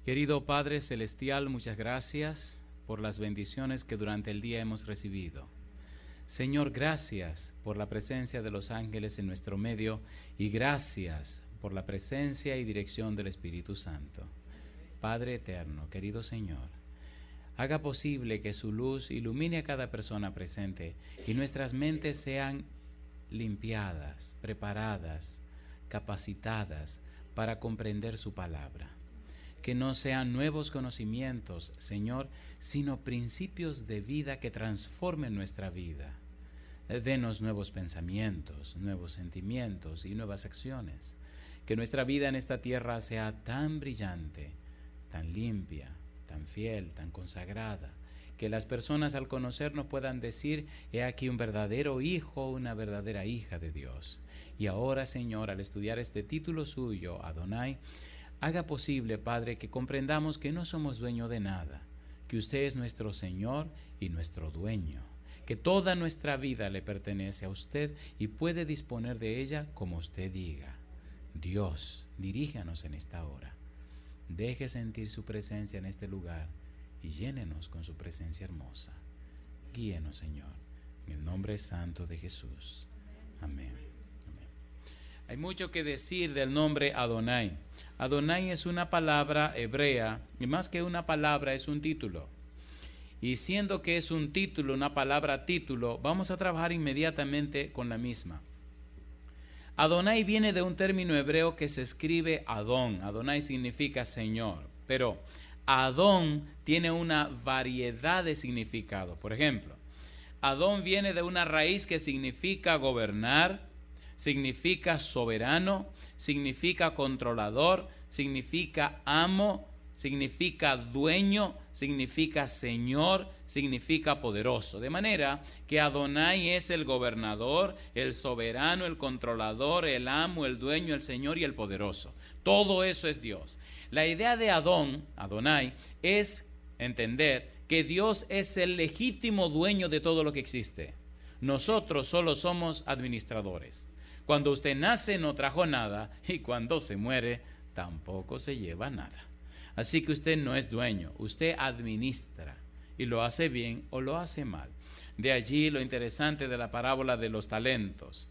Querido Padre Celestial, muchas gracias por las bendiciones que durante el día hemos recibido. Señor, gracias por la presencia de los ángeles en nuestro medio y gracias por la presencia y dirección del Espíritu Santo. Padre eterno, querido Señor, haga posible que su luz ilumine a cada persona presente y nuestras mentes sean limpiadas, preparadas, capacitadas para comprender su palabra. Que no sean nuevos conocimientos, Señor, sino principios de vida que transformen nuestra vida. Denos nuevos pensamientos, nuevos sentimientos y nuevas acciones. Que nuestra vida en esta tierra sea tan brillante, tan limpia, tan fiel, tan consagrada, que las personas al conocernos puedan decir: he aquí un verdadero hijo, una verdadera hija de Dios. Y ahora, Señor, al estudiar este título suyo, Adonai, haga posible, Padre, que comprendamos que no somos dueños de nada, que usted es nuestro Señor y nuestro dueño, que toda nuestra vida le pertenece a usted y puede disponer de ella como usted diga. Dios, diríjanos en esta hora. Deje sentir su presencia en este lugar y llénenos con su presencia hermosa. Guíenos, Señor, en el nombre santo de Jesús. Amén. Amén. Hay mucho que decir del nombre Adonai. Adonai es una palabra hebrea y más que una palabra es un título. Y siendo que es un título, una palabra título, vamos a trabajar inmediatamente con la misma. Adonai viene de un término hebreo que se escribe Adón. Adonai significa Señor, pero Adón tiene una variedad de significado. Por ejemplo, Adón viene de una raíz que significa gobernar, significa soberano, significa controlador, significa amo, significa dueño, significa señor, significa poderoso. De manera que Adonai es el gobernador, el soberano, el controlador, el amo, el dueño, el señor y el poderoso. Todo eso es Dios. La idea de Adonai, es entender que Dios es el legítimo dueño de todo lo que existe. Nosotros solo somos administradores. Cuando usted nace no trajo nada y cuando se muere tampoco se lleva nada. Así que usted no es dueño, usted administra y lo hace bien o lo hace mal. De allí lo interesante de la parábola de los talentos.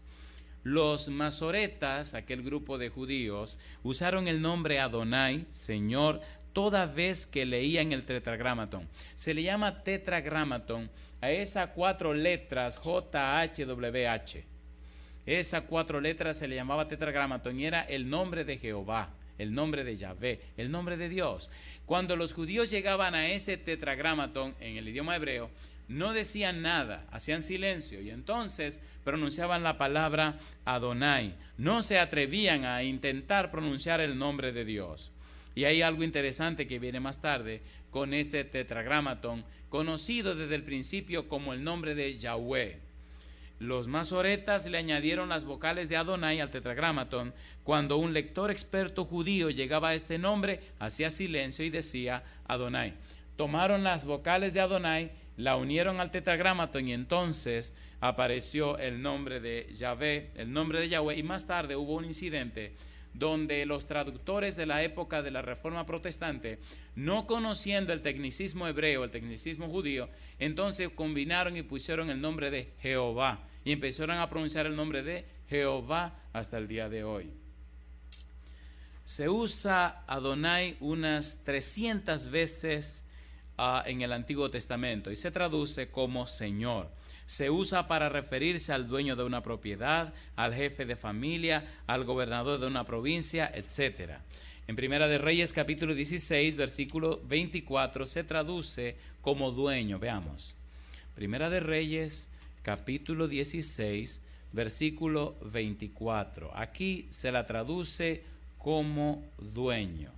Los masoretas, aquel grupo de judíos, usaron el nombre Adonai, Señor, toda vez que leían el tetragramatón. Se le llama tetragramatón a esas 4 letras JHWH. Esas 4 letras se le llamaba tetragramatón y era el nombre de Jehová, el nombre de Yahvé, el nombre de Dios. Cuando los judíos llegaban a ese tetragramatón en el idioma hebreo, no decían nada, hacían silencio y entonces pronunciaban la palabra Adonai. No se atrevían a intentar pronunciar el nombre de Dios. Y hay algo interesante que viene más tarde con este tetragramatón, conocido desde el principio como el nombre de Yahweh. Los masoretas le añadieron las vocales de Adonai al tetragramatón. Cuando un lector experto judío llegaba a este nombre, hacía silencio y decía Adonai. Tomaron las vocales de Adonai, la unieron al tetragramatón y entonces apareció el nombre de Yahvé, el nombre de Yahweh. Y más tarde hubo un incidente donde los traductores de la época de la Reforma Protestante, no conociendo el tecnicismo hebreo, el tecnicismo judío, entonces combinaron y pusieron el nombre de Jehová y empezaron a pronunciar el nombre de Jehová hasta el día de hoy. Se usa Adonai unas 300 veces en el Antiguo Testamento y se traduce como Señor. Se usa para referirse al dueño de una propiedad, al jefe de familia, al gobernador de una provincia, etc. En Primera de Reyes capítulo 16, versículo 24, se traduce como dueño. Veamos. Primera de Reyes capítulo 16, versículo 24. Aquí se la traduce como dueño.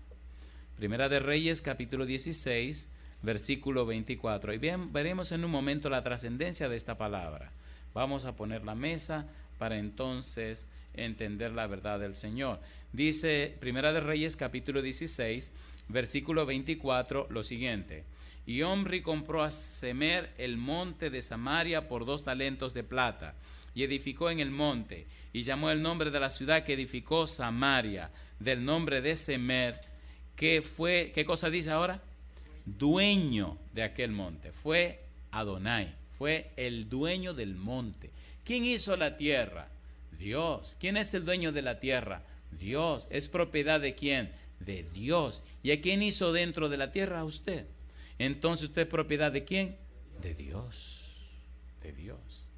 Primera de Reyes capítulo 16, versículo 24. Y bien, veremos en un momento la trascendencia de esta palabra. Vamos a poner la mesa para entonces entender la verdad del Señor. Dice Primera de Reyes capítulo 16, versículo 24, lo siguiente: y Omri compró a Semer el monte de Samaria por 2 talentos de plata, y edificó en el monte, y llamó el nombre de la ciudad que edificó Samaria, del nombre de Semer, ¿qué cosa dice ahora? Dueño de aquel monte. Fue Adonai, fue el dueño del monte. ¿Quién hizo la tierra? Dios. ¿Quién es el dueño de la tierra? Dios. ¿Es propiedad de quién? De Dios. ¿Y a quién hizo dentro de la tierra? A usted. Entonces, ¿usted es propiedad de quién? De Dios. De Dios.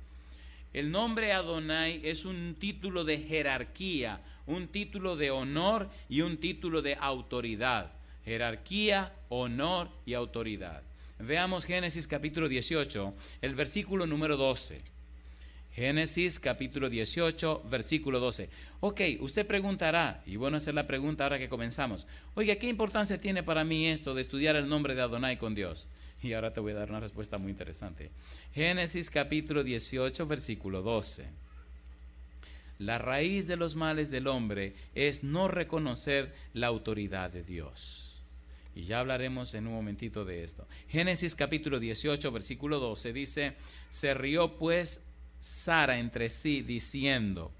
El nombre Adonai es un título de jerarquía, un título de honor y un título de autoridad. Jerarquía, honor y autoridad. Veamos Génesis capítulo 18, el versículo número 12. Génesis capítulo 18, versículo 12. Ok, usted preguntará, y bueno, esa es la pregunta ahora que comenzamos. Oiga, ¿qué importancia tiene para mí esto de estudiar el nombre de Adonai con Dios? Y ahora te voy a dar una respuesta muy interesante. Génesis capítulo 18, versículo 12. La raíz de los males del hombre es no reconocer la autoridad de Dios. Y ya hablaremos en un momentito de esto. Génesis capítulo 18, versículo 12 dice: se rió pues Sara entre sí, diciendo: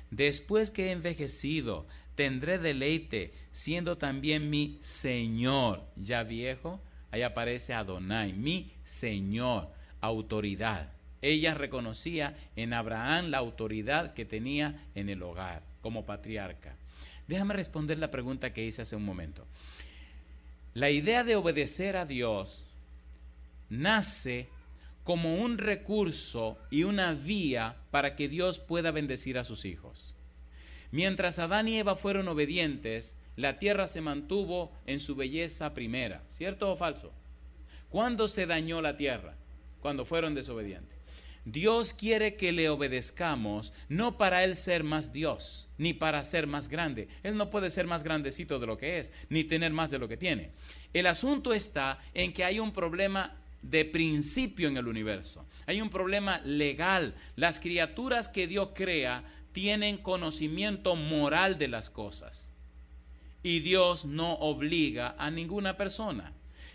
después que he envejecido, tendré deleite, siendo también mi Señor ya viejo. Ahí aparece Adonai, mi Señor, autoridad. Ella reconocía en Abraham la autoridad que tenía en el hogar como patriarca. Déjame responder la pregunta que hice hace un momento. La idea de obedecer a Dios nace como un recurso y una vía para que Dios pueda bendecir a sus hijos. Mientras Adán y Eva fueron obedientes, la tierra se mantuvo en su belleza primera. ¿Cierto o falso? ¿Cuándo se dañó la tierra? Cuando fueron desobedientes. Dios quiere que le obedezcamos, no para Él ser más Dios, ni para ser más grande. Él no puede ser más grandecito de lo que es, ni tener más de lo que tiene. El asunto está en que hay un problema de principio en el universo. Hay un problema legal. Las criaturas que Dios crea tienen conocimiento moral de las cosas. Y Dios no obliga a ninguna persona.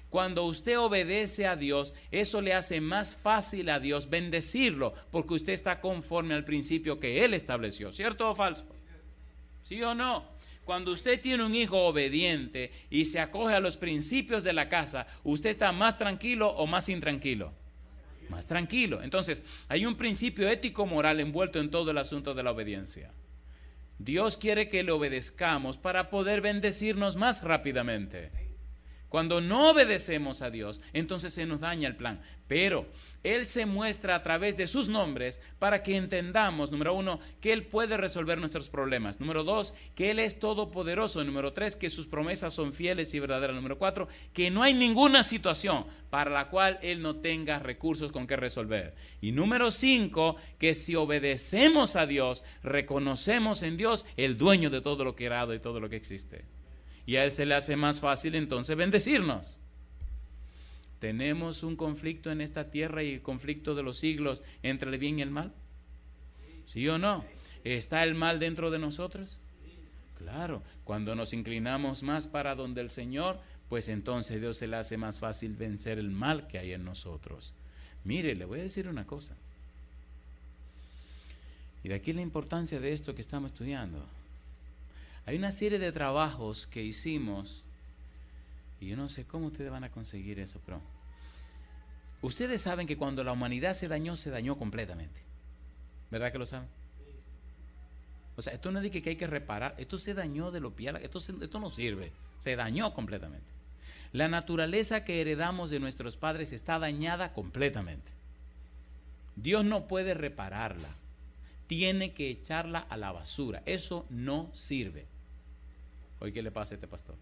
Cuando usted obedece a Dios, eso le hace más fácil a Dios bendecirlo, porque usted está conforme al principio que Él estableció. ¿Cierto o falso? ¿Sí o no? Cuando usted tiene un hijo obediente y se acoge a los principios de la casa, ¿usted está más tranquilo o más intranquilo? Más tranquilo. Entonces, hay un principio ético-moral envuelto en todo el asunto de la obediencia. Dios quiere que le obedezcamos para poder bendecirnos más rápidamente. Cuando no obedecemos a Dios, entonces se nos daña el plan. Pero Él se muestra a través de sus nombres para que entendamos, número 1, que Él puede resolver nuestros problemas. Número 2, que Él es todopoderoso. Número 3, que sus promesas son fieles y verdaderas. Número 4, que no hay ninguna situación para la cual Él no tenga recursos con que resolver. Y número 5, que si obedecemos a Dios, reconocemos en Dios el dueño de todo lo creado y todo lo que existe. Y a Él se le hace más fácil entonces bendecirnos. ¿Tenemos un conflicto en esta tierra y el conflicto de los siglos entre el bien y el mal? ¿Sí o no? ¿Está el mal dentro de nosotros? Claro, cuando nos inclinamos más para donde el Señor, pues entonces Dios se le hace más fácil vencer el mal que hay en nosotros. Mire, le voy a decir una cosa. Y de aquí la importancia de esto que estamos estudiando. Hay una serie de trabajos que hicimos, y yo no sé cómo ustedes van a conseguir eso, pero ustedes saben que cuando la humanidad se dañó completamente. ¿Verdad que lo saben? O sea, esto no es de que hay que reparar, esto se dañó de lo piel, esto no sirve, se dañó completamente. La naturaleza que heredamos de nuestros padres está dañada completamente. Dios no puede repararla, tiene que echarla a la basura, eso no sirve. Hoy, ¿qué le pasa a este pastor?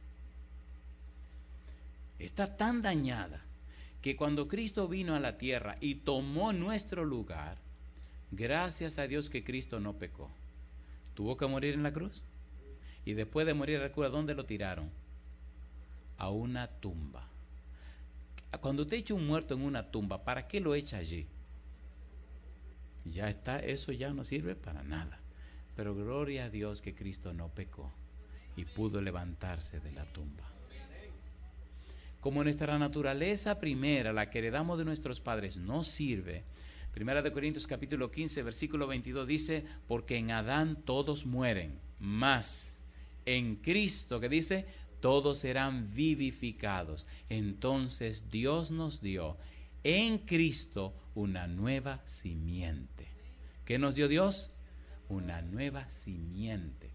Está tan dañada que cuando Cristo vino a la tierra y tomó nuestro lugar, gracias a Dios que Cristo no pecó. ¿Tuvo que morir en la cruz? Y después de morir en la cruz, ¿a dónde lo tiraron? A una tumba. Cuando usted echa un muerto en una tumba, ¿para qué lo echa allí? Ya está, eso ya no sirve para nada. Pero gloria a Dios que Cristo no pecó y pudo levantarse de la tumba. Como nuestra naturaleza primera, la que heredamos de nuestros padres, no sirve, 1 Corintios capítulo 15, versículo 22 dice: porque en Adán todos mueren, mas en Cristo, que dice, todos serán vivificados. Entonces Dios nos dio en Cristo una nueva simiente. ¿Qué nos dio Dios? Una nueva simiente.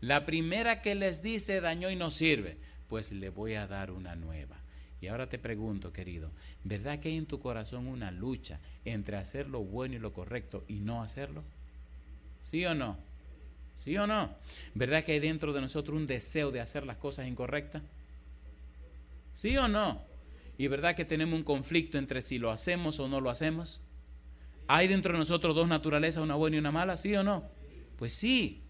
La primera que les dice dañó y no sirve, pues le voy a dar una nueva. Y ahora te pregunto, querido, ¿verdad que hay en tu corazón una lucha entre hacer lo bueno y lo correcto y no hacerlo? ¿Sí o no? ¿Sí o no? ¿Verdad que hay dentro de nosotros un deseo de hacer las cosas incorrectas? ¿Sí o no? ¿Y verdad que tenemos un conflicto entre si lo hacemos o no lo hacemos? ¿Hay dentro de nosotros dos naturalezas, una buena y una mala? ¿Sí o no? Pues sí.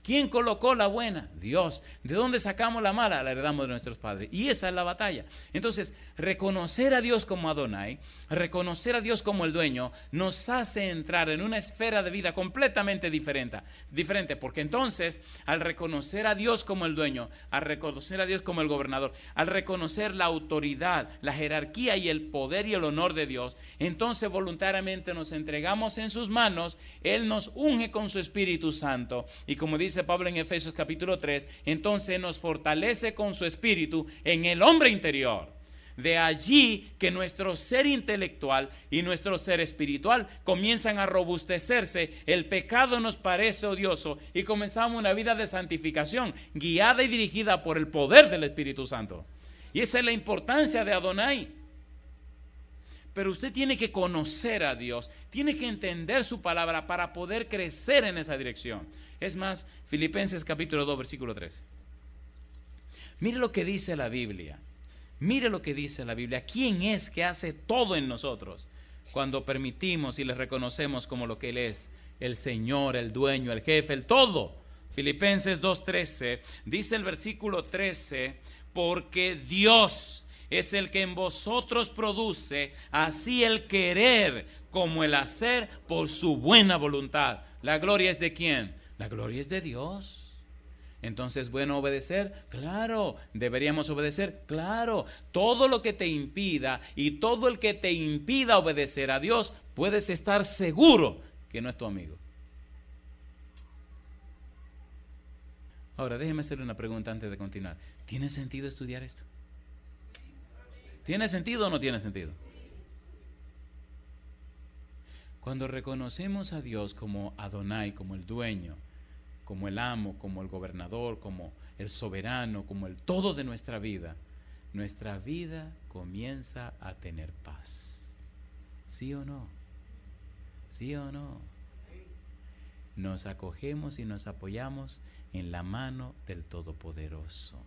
¿Quién colocó la buena? Dios. ¿De dónde sacamos la mala? La heredamos de nuestros padres. Y esa es la batalla. Entonces, reconocer a Dios como Adonai, reconocer a Dios como el dueño, nos hace entrar en una esfera de vida completamente diferente. Porque entonces, al reconocer a Dios como el dueño, al reconocer a Dios como el gobernador, al reconocer la autoridad, la jerarquía y el poder y el honor de Dios, entonces voluntariamente nos entregamos en sus manos. Él nos unge con su Espíritu Santo. Y como dice Pablo en Efesios capítulo 3, entonces nos fortalece con su espíritu en el hombre interior. De allí que nuestro ser intelectual y nuestro ser espiritual comienzan a robustecerse, el pecado nos parece odioso y comenzamos una vida de santificación guiada y dirigida por el poder del Espíritu Santo. Y esa es la importancia de Adonai. Pero usted tiene que conocer a Dios, tiene que entender su palabra para poder crecer en esa dirección. Es más, Filipenses capítulo 2, versículo 3. Mire lo que dice la Biblia. Mire lo que dice la Biblia. ¿Quién es que hace todo en nosotros? Cuando permitimos y le reconocemos como lo que Él es, el Señor, el dueño, el jefe, el todo. Filipenses 2:13, dice el versículo 13, porque Dios es el que en vosotros produce así el querer como el hacer por su buena voluntad. ¿La gloria es de quién? La gloria es de Dios. Entonces, ¿bueno obedecer? Claro. ¿Deberíamos obedecer? Claro. Todo lo que te impida y todo el que te impida obedecer a Dios, puedes estar seguro que no es tu amigo. Ahora, déjeme hacerle una pregunta antes de continuar. ¿Tiene sentido estudiar esto? ¿Tiene sentido o no tiene sentido? Cuando reconocemos a Dios como Adonai, como el dueño, como el amo, como el gobernador, como el soberano, como el todo de nuestra vida comienza a tener paz. ¿Sí o no? ¿Sí o no? Nos acogemos y nos apoyamos en la mano del Todopoderoso.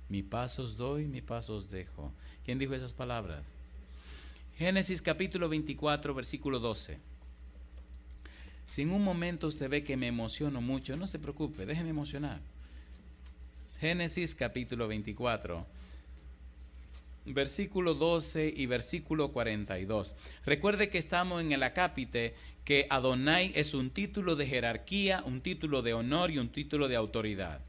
Mi paz os doy, mi paz os dejo. ¿Quién dijo esas palabras? Génesis capítulo 24, versículo 12. Si en un momento usted ve que me emociono mucho, no se preocupe, déjeme emocionar. Génesis capítulo 24, versículo 12 y versículo 42. Recuerde que estamos en el acápite, que Adonai es un título de jerarquía, un título de honor y un título de autoridad.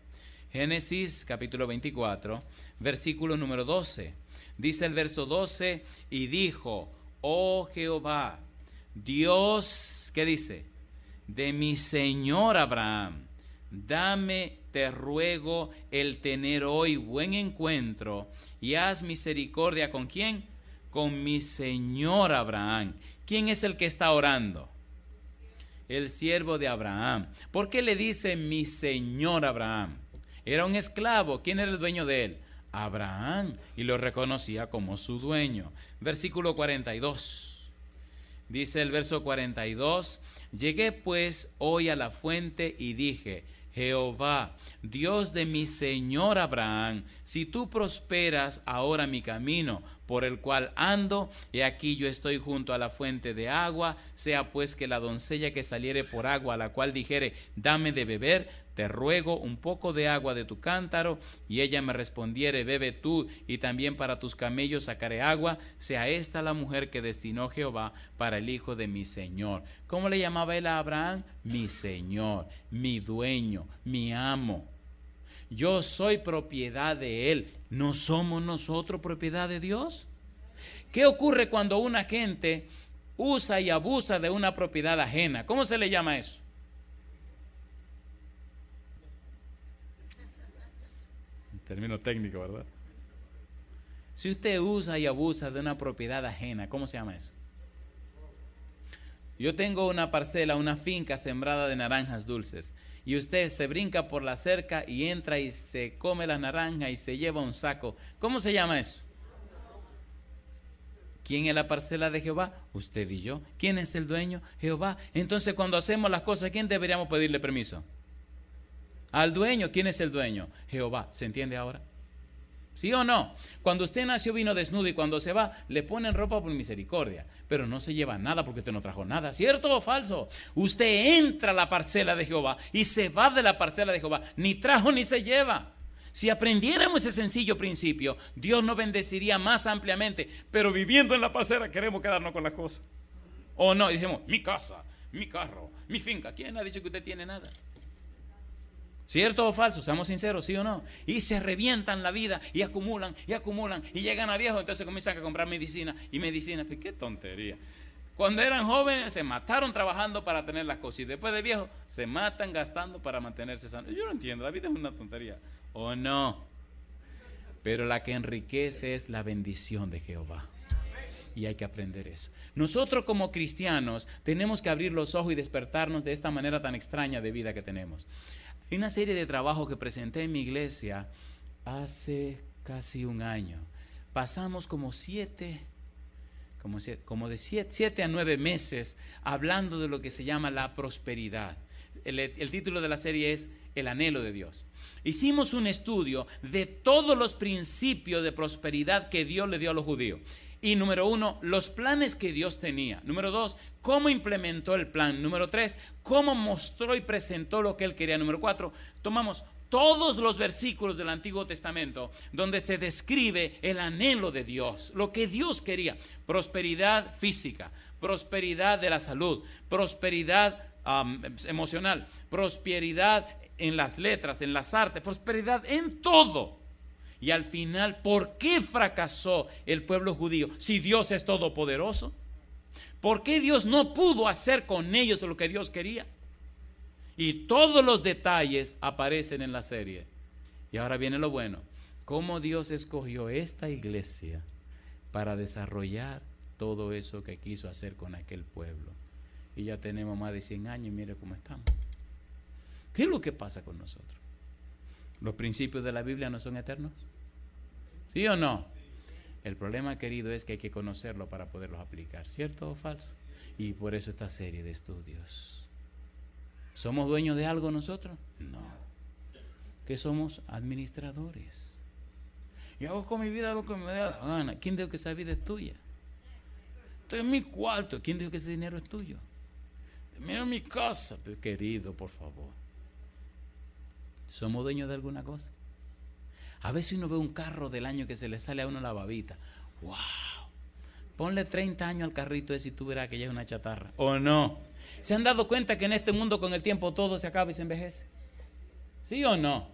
Génesis capítulo 24, versículo número 12. Dice el verso 12, y dijo, oh Jehová, Dios, ¿qué dice? De mi señor Abraham, dame, te ruego, el tener hoy buen encuentro y haz misericordia ¿con quién? Con mi señor Abraham. ¿Quién es el que está orando? El siervo de Abraham. ¿Por qué le dice mi señor Abraham? Era un esclavo. ¿Quién era el dueño de él? Abraham. Y lo reconocía como su dueño. Versículo 42. Dice el verso 42. Llegué pues hoy a la fuente y dije, Jehová, Dios de mi señor Abraham, si tú prosperas ahora mi camino por el cual ando, y aquí yo estoy junto a la fuente de agua, sea pues que la doncella que saliere por agua, a la cual dijere, dame de beber, te ruego un poco de agua de tu cántaro, y ella me respondiere, bebe tú, y también para tus camellos sacaré agua, sea esta la mujer que destinó Jehová para el hijo de mi señor. ¿Cómo le llamaba él a Abraham? Mi señor, mi dueño, mi amo. Yo soy propiedad de él. ¿No somos nosotros propiedad de Dios? ¿Qué ocurre cuando una gente usa y abusa de una propiedad ajena? ¿Cómo se le llama eso? Término técnico, ¿verdad? Si usted usa y abusa de una propiedad ajena, ¿cómo se llama eso? Yo tengo una parcela, una finca sembrada de naranjas dulces, y usted se brinca por la cerca y entra y se come la naranja y se lleva un saco. ¿Cómo se llama eso? ¿Quién es la parcela de Jehová? Usted y yo. ¿Quién es el dueño? Jehová. Entonces, cuando hacemos las cosas, ¿a quién deberíamos pedirle permiso? Al dueño. ¿Quién es el dueño? Jehová. ¿Se entiende ahora? ¿Sí o no? Cuando usted nació vino desnudo y cuando se va le ponen ropa por misericordia, pero no se lleva nada porque usted no trajo nada. ¿Cierto o falso? Usted entra a la parcela de Jehová y se va de la parcela de Jehová. Ni trajo ni se lleva. Si aprendiéramos ese sencillo principio, Dios nos bendeciría más ampliamente, pero viviendo en la parcela queremos quedarnos con las cosas. ¿O no? Y decimos, mi casa, mi carro, mi finca. ¿Quién ha dicho que usted tiene nada? ¿Cierto o falso? Seamos sinceros, ¿sí o no? Y se revientan la vida y acumulan y llegan a viejos, entonces comienzan a comprar medicina y medicina. Pues qué tontería. Cuando eran jóvenes se mataron trabajando para tener las cosas y después de viejos se matan gastando para mantenerse sanos. Yo no entiendo, la vida es una tontería. ¿O no? Pero la que enriquece es la bendición de Jehová. Y hay que aprender eso. Nosotros como cristianos tenemos que abrir los ojos y despertarnos de esta manera tan extraña de vida que tenemos. Hay una serie de trabajos que presenté en mi iglesia hace casi un año. Pasamos como de 7 a 9 meses hablando de lo que se llama la prosperidad. El título de la serie es El anhelo de Dios. Hicimos un estudio de todos los principios de prosperidad que Dios le dio a los judíos. Y número 1, los planes que Dios tenía. Número 2, cómo implementó el plan. Número 3, cómo mostró y presentó lo que él quería. Número 4, tomamos todos los versículos del Antiguo Testamento donde se describe el anhelo de Dios, lo que Dios quería. Prosperidad física, prosperidad de la salud, prosperidad emocional, prosperidad en las letras, en las artes, prosperidad en todo. Y al final, ¿por qué fracasó el pueblo judío si Dios es todopoderoso? ¿Por qué Dios no pudo hacer con ellos lo que Dios quería? Y todos los detalles aparecen en la serie. Y ahora viene lo bueno. ¿Cómo Dios escogió esta iglesia para desarrollar todo eso que quiso hacer con aquel pueblo? Y ya tenemos más de 100 años y mire cómo estamos. ¿Qué es lo que pasa con nosotros? ¿Los principios de la Biblia no son eternos? ¿Sí o no? El problema, querido, es que hay que conocerlo para poderlos aplicar. ¿Cierto o falso? Y por eso esta serie de estudios. ¿Somos dueños de algo nosotros? No. ¿Qué somos? Administradores. Yo hago con mi vida lo que me da la gana. ¿Quién dijo que esa vida es tuya? Estoy en mi cuarto. ¿Quién dijo que ese dinero es tuyo? Mira mi casa. Pero, querido, por favor. ¿Somos dueños de alguna cosa? A veces uno ve un carro del año que se le sale a uno la babita. ¡Wow! Ponle 30 años al carrito ese y tú verás que ya es una chatarra. ¿O no? ¿Se han dado cuenta que en este mundo con el tiempo todo se acaba y se envejece? ¿Sí o no?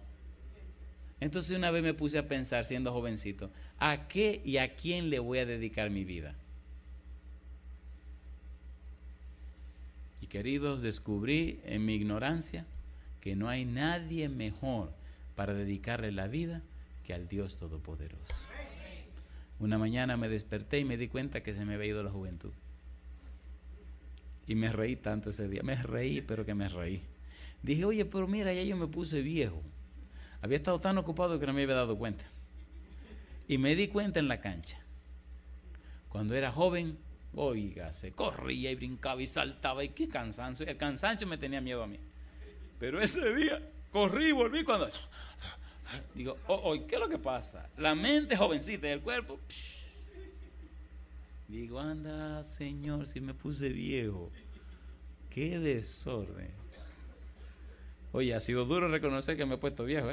Entonces una vez me puse a pensar, siendo jovencito, ¿a qué y a quién le voy a dedicar mi vida? Y queridos, descubrí en mi ignorancia que no hay nadie mejor para dedicarle la vida que al Dios Todopoderoso. Una mañana me desperté y me di cuenta que se me había ido la juventud. Y me reí tanto ese día. Me reí, pero que me reí. Dije, oye, pero mira, ya yo me puse viejo. Había estado tan ocupado que no me había dado cuenta. Y me di cuenta en la cancha. Cuando era joven, oiga, se corría y brincaba y saltaba. Y qué cansancio. El cansancio me tenía miedo a mí. Pero ese día corrí y volví cuando... Digo, ¿qué es lo que pasa? La mente jovencita y el cuerpo... Digo, anda, Señor, si me puse viejo. Qué desorden. Oye, ha sido duro reconocer que me he puesto viejo,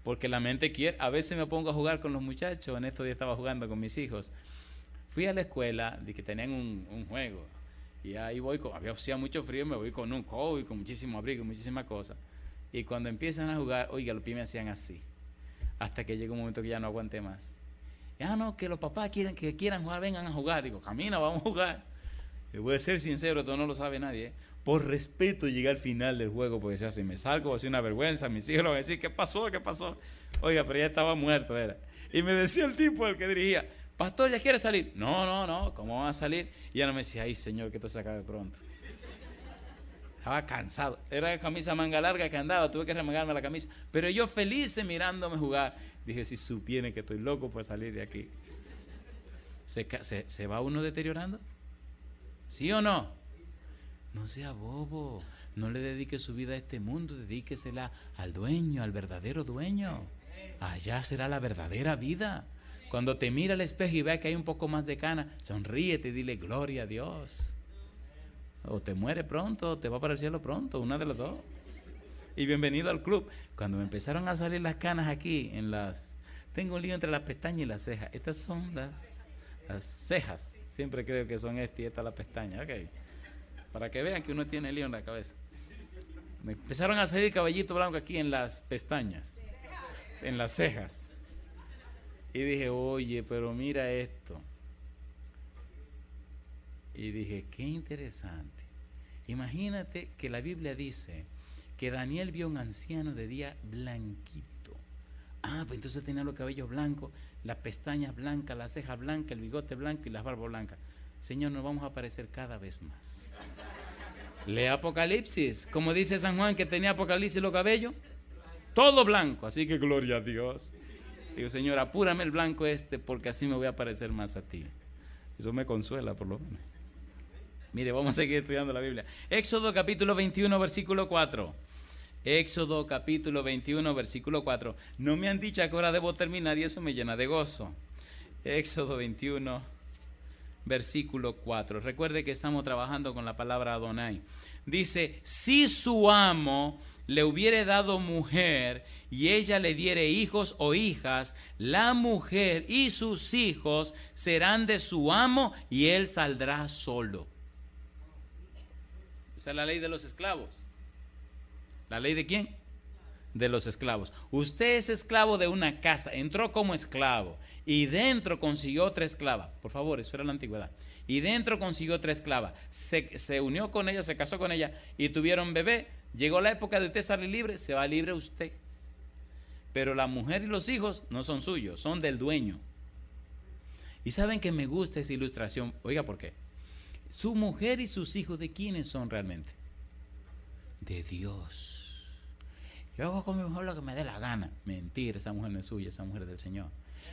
porque la mente quiere. A veces me pongo a jugar con los muchachos. En estos días estaba jugando con mis hijos. Fui a la escuela de que tenían un juego. Y ahí voy, hacía mucho frío, me voy con un coat y con muchísimo abrigo, muchísimas cosas. Y cuando empiezan a jugar, oiga, los pies me hacían así. Hasta que llegó un momento que ya no aguanté más. No, que los papás quieran jugar, vengan a jugar. Digo, camina, vamos a jugar. Le voy a ser sincero, esto no lo sabe nadie. Por respeto llegué al final del juego, porque si me salgo, va a ser una vergüenza. Mis hijos van a decir, ¿qué pasó? ¿Qué pasó? Oiga, pero ya estaba muerto, era. Y me decía el tipo, el que dirigía, pastor, ¿ya quiere salir? No, ¿cómo van a salir? Y ya no me decía, ay, Señor, que esto se acabe pronto. Estaba cansado. Era camisa manga larga que andaba, tuve que remangarme la camisa. Pero yo feliz mirándome jugar. Dije, si supieran que estoy loco por salir de aquí. ¿Se va uno deteriorando? ¿Sí o no? No sea bobo. No le dedique su vida a este mundo, dedíquesela al dueño, al verdadero dueño. Allá será la verdadera vida. Cuando te mira al espejo y vea que hay un poco más de cana, sonríete y dile gloria a Dios. O te muere pronto, o te va para el cielo pronto, una de las dos. Y bienvenido al club. Cuando me empezaron a salir las canas aquí, tengo un lío entre las pestañas y las cejas. Estas son las cejas. Siempre creo que son y esta la pestaña. Ok. Para que vean que uno tiene lío en la cabeza. Me empezaron a salir cabellito blanco aquí en las pestañas, en las cejas. Y dije, oye, pero mira esto. Y dije, qué interesante. Imagínate que la Biblia dice que Daniel vio a un anciano de día blanquito. Pues entonces tenía los cabellos blancos, las pestañas blancas, las cejas blancas, el bigote blanco y las barbas blancas. Señor, nos vamos a parecer cada vez más. Lee Apocalipsis, como dice San Juan que tenía Apocalipsis los cabellos, todo blanco, así que gloria a Dios. Digo, Señor, apúrame el blanco porque así me voy a parecer más a ti. Eso me consuela por lo menos. Mire, vamos a seguir estudiando la Biblia. Éxodo capítulo 21, versículo 4. Éxodo capítulo 21, versículo 4. No me han dicho a qué hora debo terminar y eso me llena de gozo. Éxodo 21, versículo 4. Recuerde que estamos trabajando con la palabra Adonai. Dice, si su amo le hubiere dado mujer y ella le diere hijos o hijas, la mujer y sus hijos serán de su amo y él saldrá solo. Esa es la ley de los esclavos. ¿La ley de quién? De los esclavos. Usted es esclavo de una casa, entró como esclavo y dentro consiguió otra esclava. Por favor, eso era la antigüedad. Y dentro consiguió otra esclava. Se unió con ella, se casó con ella y tuvieron bebé. Llegó la época de usted salir libre, se va libre usted. Pero la mujer y los hijos no son suyos, son del dueño. Y saben que me gusta esa ilustración. Oiga, ¿por qué? Su mujer y sus hijos, ¿de quiénes son realmente? De Dios. Yo hago con mi mujer lo que me dé la gana. Mentira, esa mujer no es suya, esa mujer es del Señor.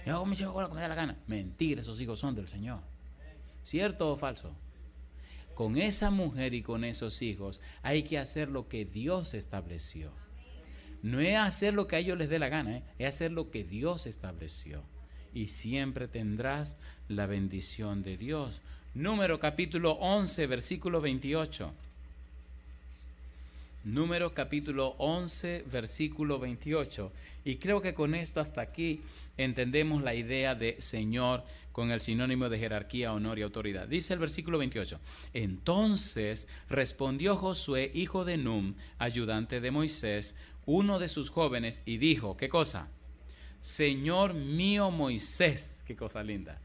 Yo hago con mis hijos lo que me dé la gana. Mentira, esos hijos son del Señor. ¿Cierto o falso? Con esa mujer y con esos hijos hay que hacer lo que Dios estableció. No es hacer lo que a ellos les dé la gana, es hacer lo que Dios estableció. Y siempre tendrás la bendición de Dios. Número capítulo 11, versículo 28. Número capítulo 11, versículo 28. Y creo que con esto hasta aquí entendemos la idea de Señor con el sinónimo de jerarquía, honor y autoridad. Dice el versículo 28. Entonces respondió Josué, hijo de Num, ayudante de Moisés, uno de sus jóvenes, y dijo, ¿qué cosa? Señor mío Moisés, qué cosa linda,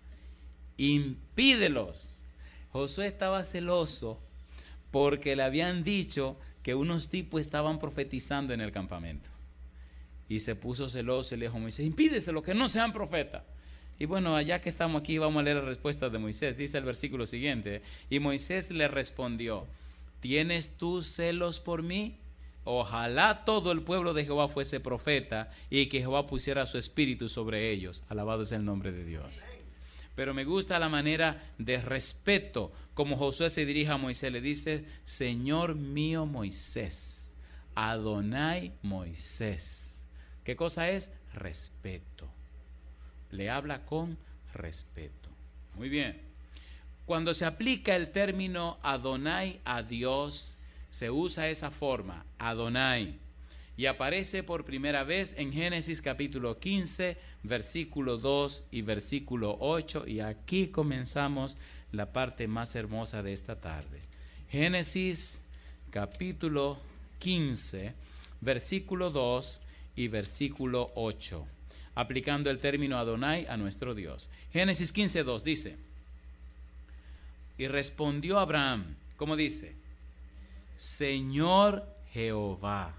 impídelos. Josué estaba celoso porque le habían dicho que unos tipos estaban profetizando en el campamento. Y se puso celoso y le dijo a Moisés, impídeselo, que no sean profetas. Y bueno, allá que estamos aquí vamos a leer la respuesta de Moisés. Dice el versículo siguiente, y Moisés le respondió, ¿tienes tú celos por mí? Ojalá todo el pueblo de Jehová fuese profeta y que Jehová pusiera su espíritu sobre ellos. Alabado sea el nombre de Dios. Pero me gusta la manera de respeto como Josué se dirige a Moisés. Le dice, Señor mío Moisés, Adonai Moisés. ¿Qué cosa es? Respeto. Le habla con respeto. Muy bien. Cuando se aplica el término Adonai a Dios, se usa esa forma, Adonai. Y aparece por primera vez en Génesis capítulo 15, versículo 2 y versículo 8. Y aquí comenzamos la parte más hermosa de esta tarde. Génesis capítulo 15, versículo 2 y versículo 8. Aplicando el término Adonai a nuestro Dios. Génesis 15, 2 dice, y respondió Abraham, ¿cómo dice? Señor Jehová,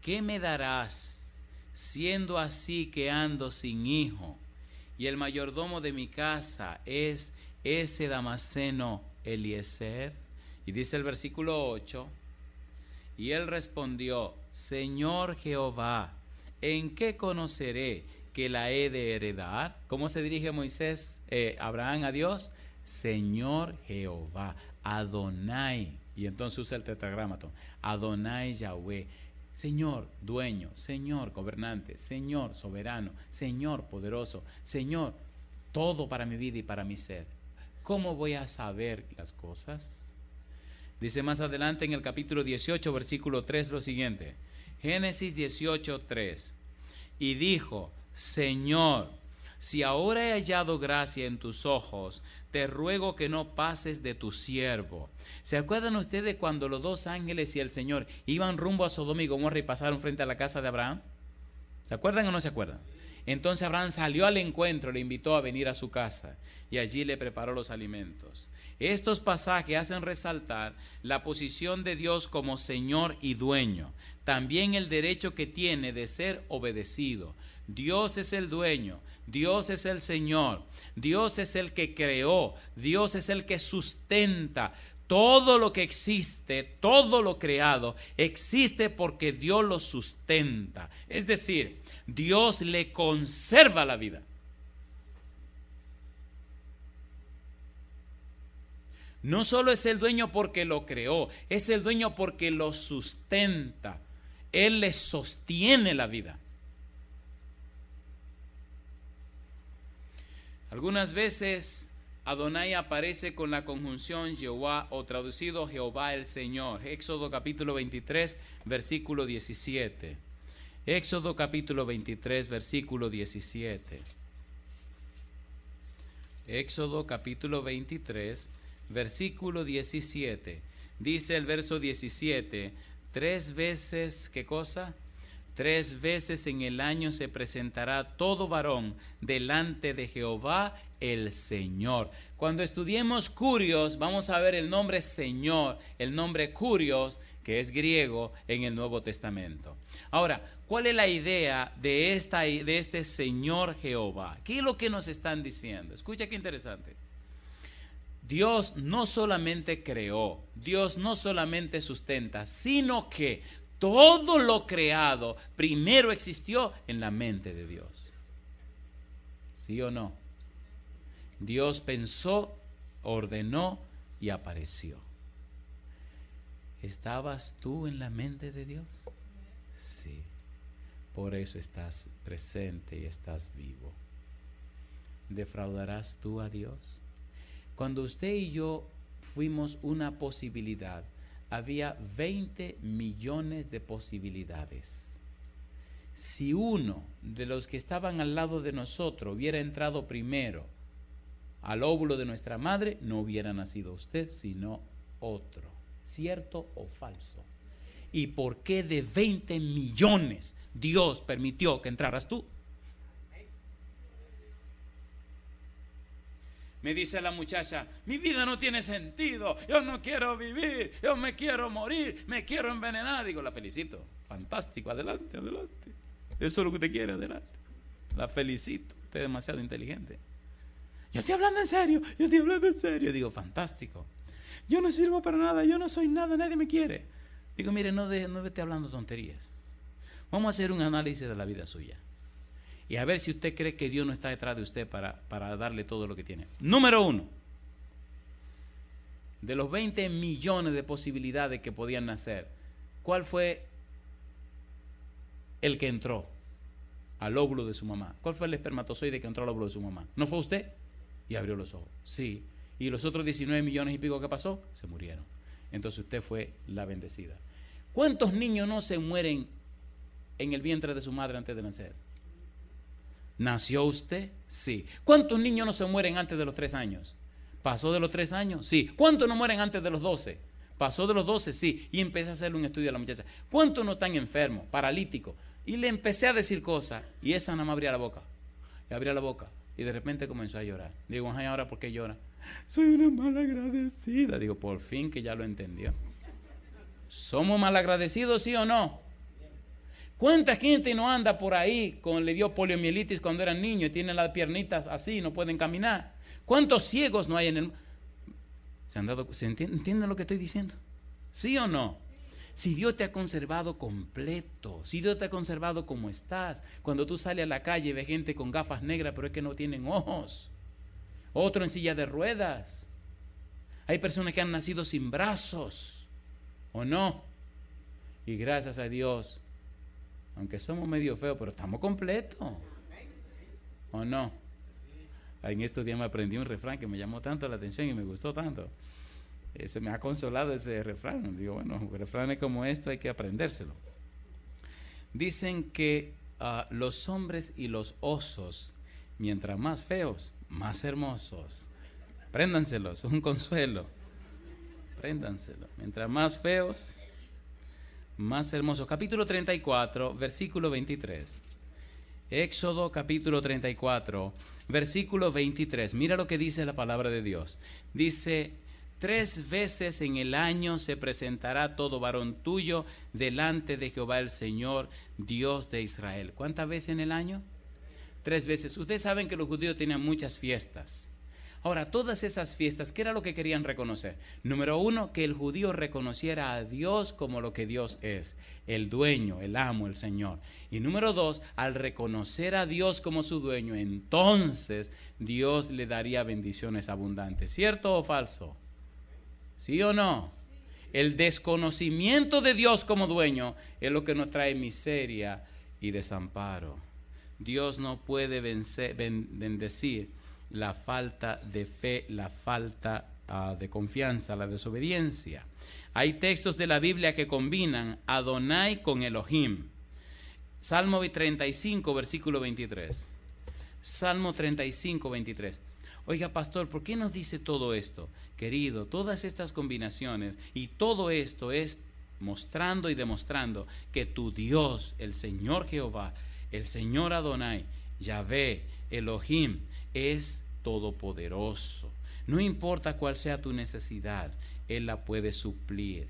¿qué me darás siendo así que ando sin hijo, y el mayordomo de mi casa es ese Damaseno Eliezer. Y dice el versículo 8, y él respondió: Señor Jehová, ¿en qué conoceré que la he de heredar? ¿Cómo se dirige Abraham a Dios? Señor Jehová, Adonai. Y entonces usa el tetragramaton, Adonai Yahweh. Señor dueño, Señor gobernante, Señor soberano, Señor poderoso, Señor todo para mi vida y para mi ser. ¿Cómo voy a saber las cosas? Dice más adelante en el capítulo 18, versículo 3 lo siguiente. Génesis 18, 3. Y dijo: Señor, si ahora he hallado gracia en tus ojos, te ruego que no pases de tu siervo. ¿Se acuerdan ustedes cuando los dos ángeles y el Señor iban rumbo a Sodoma y Gomorra y pasaron frente a la casa de Abraham? ¿Se acuerdan o no se acuerdan? Entonces Abraham salió al encuentro, le invitó a venir a su casa y allí le preparó los alimentos. Estos pasajes hacen resaltar la posición de Dios como Señor y dueño, también el derecho que tiene de ser obedecido. Dios es el dueño, Dios es el Señor, Dios es el que creó, Dios es el que sustenta. Todo lo que existe, todo lo creado, existe porque Dios lo sustenta. Es decir, Dios le conserva la vida. No solo es el dueño porque lo creó, es el dueño porque lo sustenta. Él le sostiene la vida. Algunas veces Adonai aparece con la conjunción Jehová, o traducido Jehová el Señor. Éxodo capítulo 23, versículo 17. Éxodo capítulo 23, versículo 17. Éxodo capítulo 23, versículo 17. Dice el verso 17: 3 veces, ¿qué cosa? 3 veces en el año se presentará todo varón delante de Jehová el Señor. Cuando estudiemos Curios, vamos a ver el nombre Señor, el nombre Curios, que es griego, en el Nuevo Testamento. Ahora, ¿cuál es la idea de este Señor Jehová? ¿Qué es lo que nos están diciendo? Escucha qué interesante. Dios no solamente creó, Dios no solamente sustenta, sino que todo lo creado primero existió en la mente de Dios. ¿Sí o no? Dios pensó, ordenó y apareció. ¿Estabas tú en la mente de Dios? Sí. Por eso estás presente y estás vivo. ¿Defraudarás tú a Dios? Cuando usted y yo fuimos una posibilidad, había 20 millones de posibilidades. Si uno de los que estaban al lado de nosotros hubiera entrado primero al óvulo de nuestra madre, no hubiera nacido usted, sino otro. ¿Cierto o falso? ¿Y por qué de 20 millones Dios permitió que entraras tú? Me dice la muchacha: mi vida no tiene sentido, yo no quiero vivir, yo me quiero morir, me quiero envenenar. Digo, la felicito, fantástico, adelante, adelante. Eso es lo que usted quiere, adelante. La felicito, usted es demasiado inteligente. Yo estoy hablando en serio, yo estoy hablando en serio. Digo, fantástico. Yo no sirvo para nada, yo no soy nada, nadie me quiere. Digo, mire, no esté hablando tonterías. Vamos a hacer un análisis de la vida suya y a ver si usted cree que Dios no está detrás de usted para darle todo lo que tiene. Número 1, de los 20 millones de posibilidades que podían nacer, ¿cuál fue el que entró al óvulo de su mamá? ¿Cuál fue el espermatozoide que entró al óvulo de su mamá? ¿No fue usted? Y abrió los ojos. Sí. ¿Y los otros 19 millones y pico que pasó? Se murieron. Entonces usted fue la bendecida. ¿Cuántos niños no se mueren en el vientre de su madre antes de nacer? ¿Nació usted? Sí. ¿Cuántos niños no se mueren antes de los 3 años? ¿Pasó de los 3 años? Sí. ¿Cuántos no mueren antes de los 12? ¿Pasó de los 12? Sí. Y empecé a hacerle un estudio a la muchacha. ¿Cuántos no están enfermos, paralíticos? Y le empecé a decir cosas y esa nada más abría la boca. Y abría la boca y de repente comenzó a llorar. Digo, ay, ¿ahora por qué llora? Soy una malagradecida. Digo, por fin que ya lo entendió. ¿Somos malagradecidos, sí o no? ¿Cuánta gente no anda por ahí le dio poliomielitis cuando eran niños y tienen las piernitas así, no pueden caminar? ¿Cuántos ciegos no hay en el... ¿Entienden lo que estoy diciendo? ¿Sí o no? Si Dios te ha conservado completo, si Dios te ha conservado como estás, cuando tú sales a la calle y ves gente con gafas negras pero es que no tienen ojos, otro en silla de ruedas, hay personas que han nacido sin brazos, ¿o no? Y gracias a Dios, aunque somos medio feos, pero estamos completos, ¿o no? En estos días me aprendí un refrán que me llamó tanto la atención y me gustó tanto. Se me ha consolado ese refrán. Digo, bueno, refranes como esto hay que aprendérselo. Dicen que los hombres y los osos, mientras más feos, más hermosos. Préndanselo, es un consuelo. Préndanselo. Mientras más feos, más hermosos. Capítulo 34, versículo 23. Éxodo capítulo 34, versículo 23. Mira lo que dice la palabra de Dios. Dice: 3 veces en el año se presentará todo varón tuyo delante de Jehová el Señor, Dios de Israel. ¿Cuántas veces en el año? 3 veces. Ustedes saben que los judíos tenían muchas fiestas. Ahora, todas esas fiestas, ¿qué era lo que querían reconocer? Número 1, que el judío reconociera a Dios como lo que Dios es, el dueño, el amo, el Señor. Y número 2, al reconocer a Dios como su dueño, entonces Dios le daría bendiciones abundantes. ¿Cierto o falso? ¿Sí o no? El desconocimiento de Dios como dueño es lo que nos trae miseria y desamparo. Dios no puede bendecir la falta de fe, la falta de confianza, la desobediencia. Hay textos de la Biblia que combinan Adonai con Elohim. Salmo 35, versículo 23. Salmo 35, 23. Oiga, pastor, ¿por qué nos dice todo esto? Querido, todas estas combinaciones y todo esto es mostrando y demostrando que tu Dios, el Señor Jehová, el Señor Adonai, Yahvé, Elohim, es todopoderoso. No importa cuál sea tu necesidad, Él la puede suplir.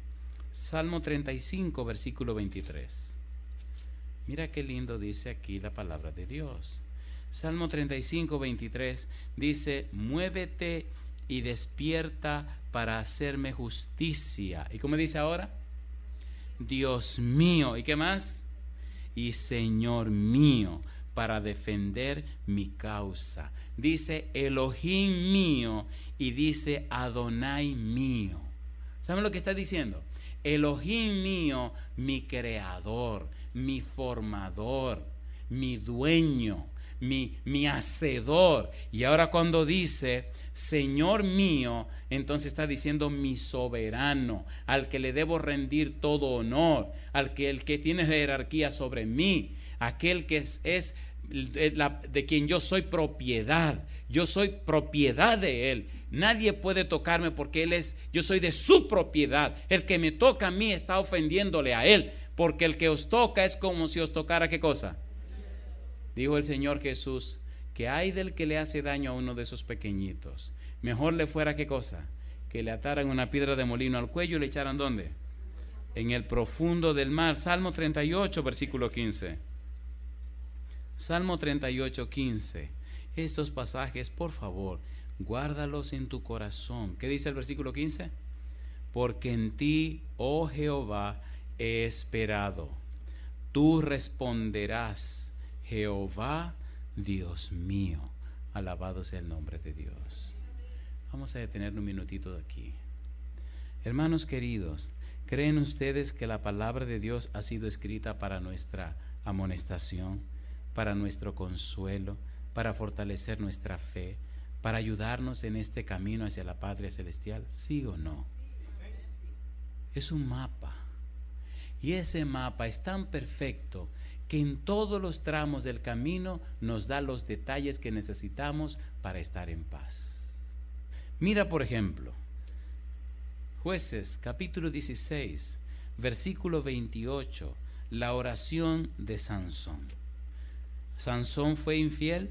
Salmo 35, versículo 23. Mira qué lindo dice aquí la palabra de Dios. Salmo 35, 23 dice: muévete y despierta para hacerme justicia. ¿Y cómo dice ahora? Dios mío. ¿Y qué más? Y Señor mío, para defender mi causa. Dice Elohim mío y dice Adonai mío. ¿Saben lo que está diciendo? Elohim mío, mi creador, mi formador, mi dueño, mi hacedor. Y ahora cuando dice Señor mío, entonces está diciendo mi soberano, al que le debo rendir todo honor, el que tiene jerarquía sobre mí, aquel que es de quien yo soy propiedad. Yo soy propiedad de Él. Nadie puede tocarme porque yo soy de su propiedad. El que me toca a mí está ofendiéndole a Él, porque el que os toca es como si os tocara ¿qué cosa? Dijo el Señor Jesús, que hay del que le hace daño a uno de esos pequeñitos. Mejor le fuera ¿qué cosa? Que le ataran una piedra de molino al cuello y le echaran ¿dónde? En el profundo del mar. Salmo 38, versículo 15. Salmo 38, 15. Estos pasajes, por favor, guárdalos en tu corazón. ¿Qué dice el versículo 15? Porque en ti, oh Jehová, he esperado. Tú responderás, Jehová, Dios mío. Alabado sea el nombre de Dios. Vamos a detener un minutito aquí. Hermanos queridos, ¿creen ustedes que la palabra de Dios ha sido escrita para nuestra amonestación, para nuestro consuelo, para fortalecer nuestra fe, para ayudarnos en este camino hacia la patria celestial? ¿Sí o no? Es un mapa. Y ese mapa es tan perfecto que en todos los tramos del camino nos da los detalles que necesitamos para estar en paz. Mira, por ejemplo, Jueces capítulo 16, versículo 28, la oración de Sansón. ¿Sansón fue infiel?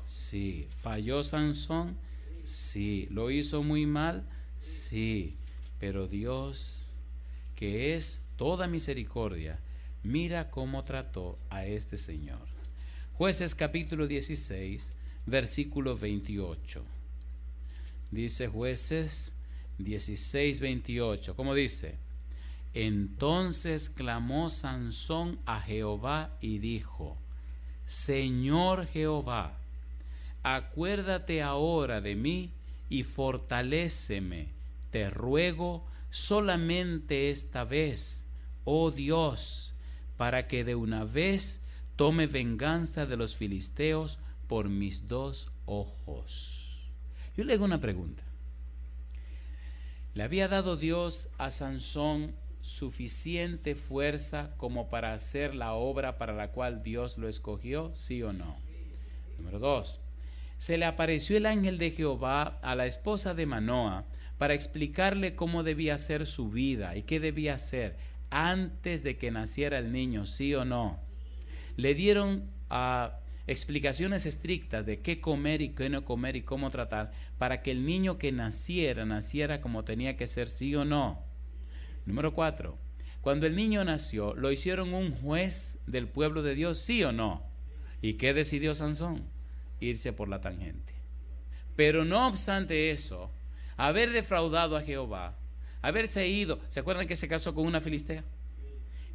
Sí. ¿Falló Sansón? Sí. ¿Lo hizo muy mal? Sí. Pero Dios, que es toda misericordia, Mira cómo trató a este señor. Jueces capítulo 16, versículo 28. Dice Jueces 16, 28. ¿Cómo dice? Entonces clamó Sansón a Jehová y dijo: Señor Jehová, acuérdate ahora de mí y fortaléceme, te ruego, solamente esta vez, oh Dios, para que de una vez tome venganza de los filisteos por mis 2 ojos. Yo le hago una pregunta. ¿Le había dado Dios a Sansón suficiente fuerza como para hacer la obra para la cual Dios lo escogió? ¿Sí o no? Número 2. Se le apareció el ángel de Jehová a la esposa de Manoa para explicarle cómo debía ser su vida y qué debía hacer antes de que naciera el niño, ¿sí o no? Le dieron explicaciones estrictas de qué comer y qué no comer y cómo tratar para que el niño que naciera como tenía que ser, ¿sí o no? Número 4. Cuando el niño nació, lo hicieron un juez del pueblo de Dios, ¿sí o no? ¿Y qué decidió Sansón? Irse por la tangente. Pero no obstante eso, haber defraudado a Jehová, haberse ido, ¿se acuerdan que se casó con una filistea?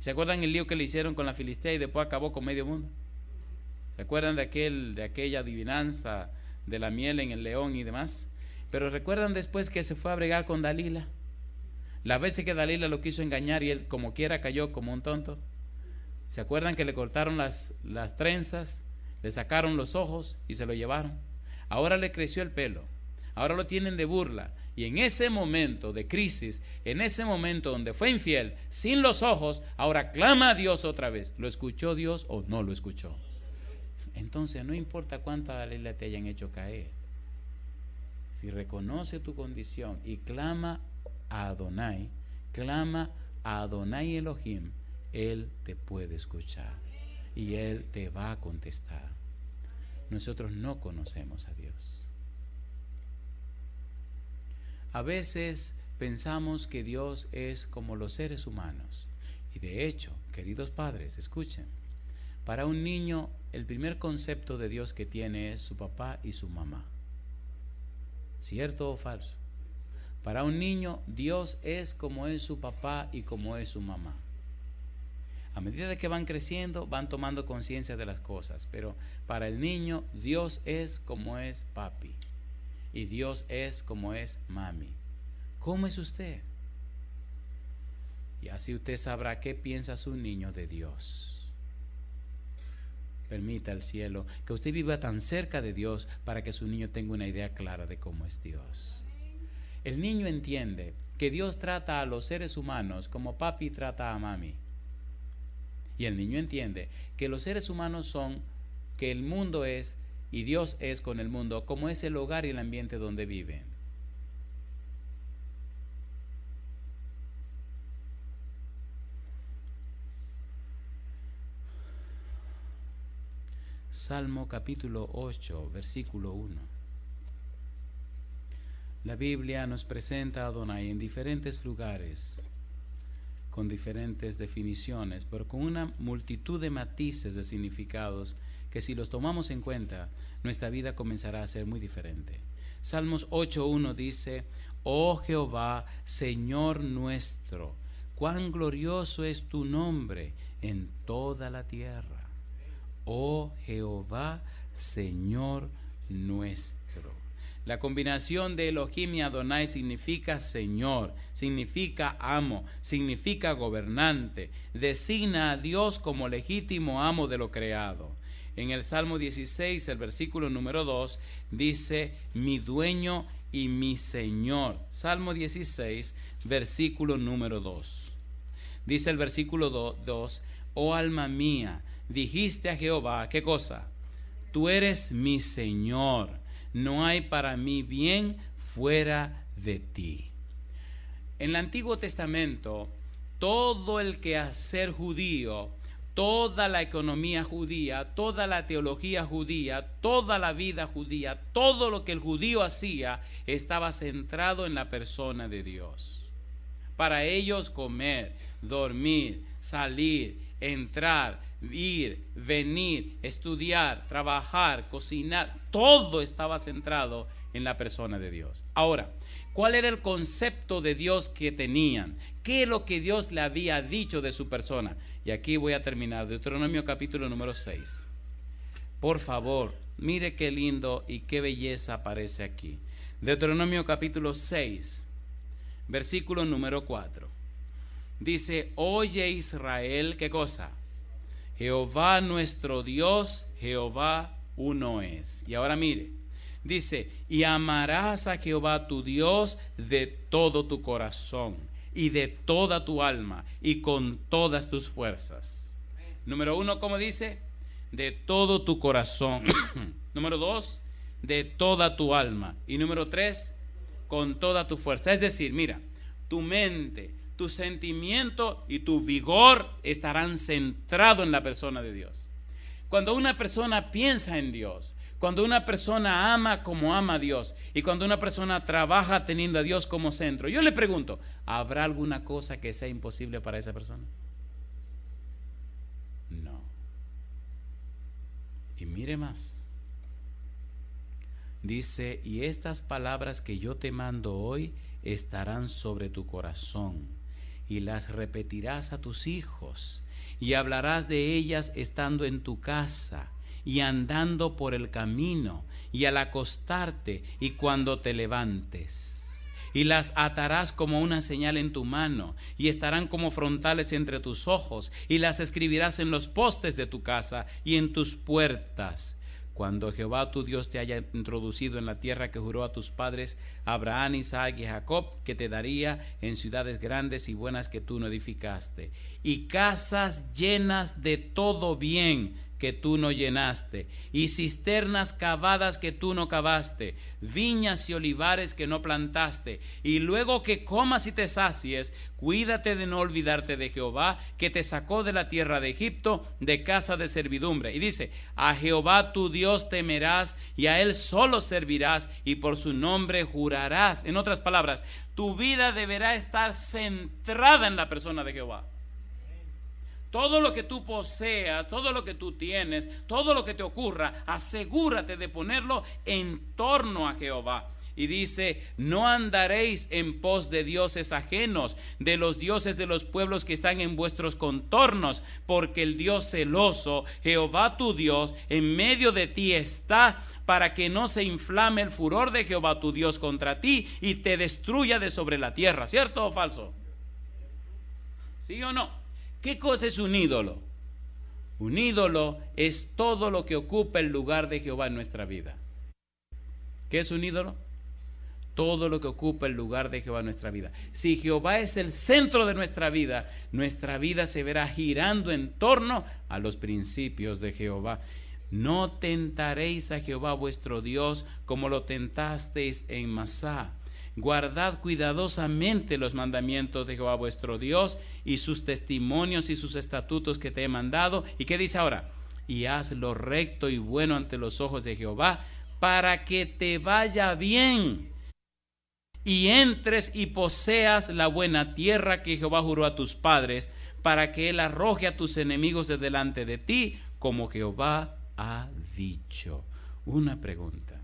¿Se acuerdan el lío que le hicieron con la filistea y después acabó con medio mundo? ¿Se acuerdan de aquella adivinanza de la miel en el león y demás? Pero recuerdan después que se fue a bregar con Dalila. Las veces que Dalila lo quiso engañar y él como quiera cayó como un tonto. ¿Se acuerdan que le cortaron las trenzas, le sacaron los ojos y se lo llevaron? Ahora le creció el pelo, ahora lo tienen de burla. Y en ese momento de crisis, en ese momento donde fue infiel, sin los ojos, ahora clama a Dios otra vez. ¿Lo escuchó Dios o no lo escuchó? Entonces no importa cuánta Dalila te hayan hecho caer, si reconoce tu condición y clama a Adonai Elohim, Él te puede escuchar y Él te va a contestar. Nosotros no conocemos a Dios. A veces pensamos que Dios es como los seres humanos. Y de hecho, queridos padres, escuchen. Para un niño, el primer concepto de Dios que tiene es su papá y su mamá. ¿Cierto o falso? Para un niño, Dios es como es su papá y como es su mamá. A medida que van creciendo, van tomando conciencia de las cosas. Pero para el niño, Dios es como es papi. Y Dios es como es mami. ¿Cómo es usted? Y así usted sabrá qué piensa su niño de Dios. Permita al cielo que usted viva tan cerca de Dios para que su niño tenga una idea clara de cómo es Dios. El niño entiende que Dios trata a los seres humanos como papi trata a mami. Y el niño entiende que los seres humanos son, que el mundo es, y Dios es con el mundo, como es el hogar y el ambiente donde viven. Salmo capítulo 8, versículo 1. La Biblia nos presenta a Adonai en diferentes lugares, con diferentes definiciones, pero con una multitud de matices de significados que si los tomamos en cuenta, nuestra vida comenzará a ser muy diferente. Salmos 8.1 dice: Oh Jehová, Señor nuestro, cuán glorioso es tu nombre en toda la tierra. Oh Jehová, Señor nuestro. La combinación de Elohim y Adonai significa Señor, significa amo, significa gobernante, designa a Dios como legítimo amo de lo creado. En el Salmo 16, el versículo número 2, dice: mi dueño y mi Señor. Salmo 16, versículo número 2. Dice el versículo 2: oh alma mía, dijiste a Jehová, ¿qué cosa? Tú eres mi Señor, no hay para mí bien fuera de ti. En el Antiguo Testamento, todo el quehacer judío, toda la economía judía, toda la teología judía, toda la vida judía, todo lo que el judío hacía estaba centrado en la persona de Dios. Para ellos comer, dormir, salir, entrar, ir, venir, estudiar, trabajar, cocinar, todo estaba centrado en la persona de Dios. Ahora, ¿cuál era el concepto de Dios que tenían? ¿Qué es lo que Dios le había dicho de su persona? Y aquí voy a terminar. Deuteronomio capítulo número 6. Por favor, mire qué lindo y qué belleza aparece aquí. Deuteronomio capítulo 6, versículo número 4. Dice: oye Israel, ¿qué cosa? Jehová nuestro Dios, Jehová uno es. Y ahora mire, dice: y amarás a Jehová tu Dios de todo tu corazón y de toda tu alma y con todas tus fuerzas. Número 1, ¿cómo dice? De todo tu corazón. Número 2, de toda tu alma. Y número 3, con toda tu fuerza. Es decir, mira, tu mente, tu sentimiento y tu vigor estarán centrados en la persona de Dios. Cuando una persona piensa en Dios, cuando una persona ama como ama a Dios y cuando una persona trabaja teniendo a Dios como centro, yo le pregunto, ¿habrá alguna cosa que sea imposible para esa persona? No. Y mire más. Dice: y estas palabras que yo te mando hoy estarán sobre tu corazón, y las repetirás a tus hijos, y hablarás de ellas estando en tu casa, y andando por el camino, y al acostarte, y cuando te levantes. Y las atarás como una señal en tu mano, y estarán como frontales entre tus ojos, y las escribirás en los postes de tu casa y en tus puertas. Cuando Jehová tu Dios te haya introducido en la tierra que juró a tus padres, Abraham, Isaac y Jacob, que te daría, en ciudades grandes y buenas que tú no edificaste, y casas llenas de todo bien que tú no llenaste, y cisternas cavadas que tú no cavaste, viñas y olivares que no plantaste, y luego que comas y te sacies, cuídate de no olvidarte de Jehová, que te sacó de la tierra de Egipto, de casa de servidumbre. Y dice: a Jehová tu Dios temerás, y a él solo servirás, y por su nombre jurarás. En otras palabras, tu vida deberá estar centrada en la persona de Jehová. Todo lo que tú poseas, todo lo que tú tienes, todo lo que te ocurra, asegúrate de ponerlo en torno a Jehová. Y dice: no andaréis en pos de dioses ajenos, de los dioses de los pueblos que están en vuestros contornos, porque el Dios celoso, Jehová tu Dios, en medio de ti está, para que no se inflame el furor de Jehová tu Dios contra ti y te destruya de sobre la tierra. ¿Cierto o falso? ¿Sí o no? ¿Qué cosa es un ídolo? Un ídolo es todo lo que ocupa el lugar de Jehová en nuestra vida. ¿Qué es un ídolo? Todo lo que ocupa el lugar de Jehová en nuestra vida. Si Jehová es el centro de nuestra vida se verá girando en torno a los principios de Jehová. No tentaréis a Jehová vuestro Dios como lo tentasteis en Masá. Guardad cuidadosamente los mandamientos de Jehová vuestro Dios y sus testimonios y sus estatutos que te he mandado. ¿Y qué dice ahora? Y haz lo recto y bueno ante los ojos de Jehová, para que te vaya bien y entres y poseas la buena tierra que Jehová juró a tus padres, para que él arroje a tus enemigos de delante de ti, como Jehová ha dicho. Una pregunta.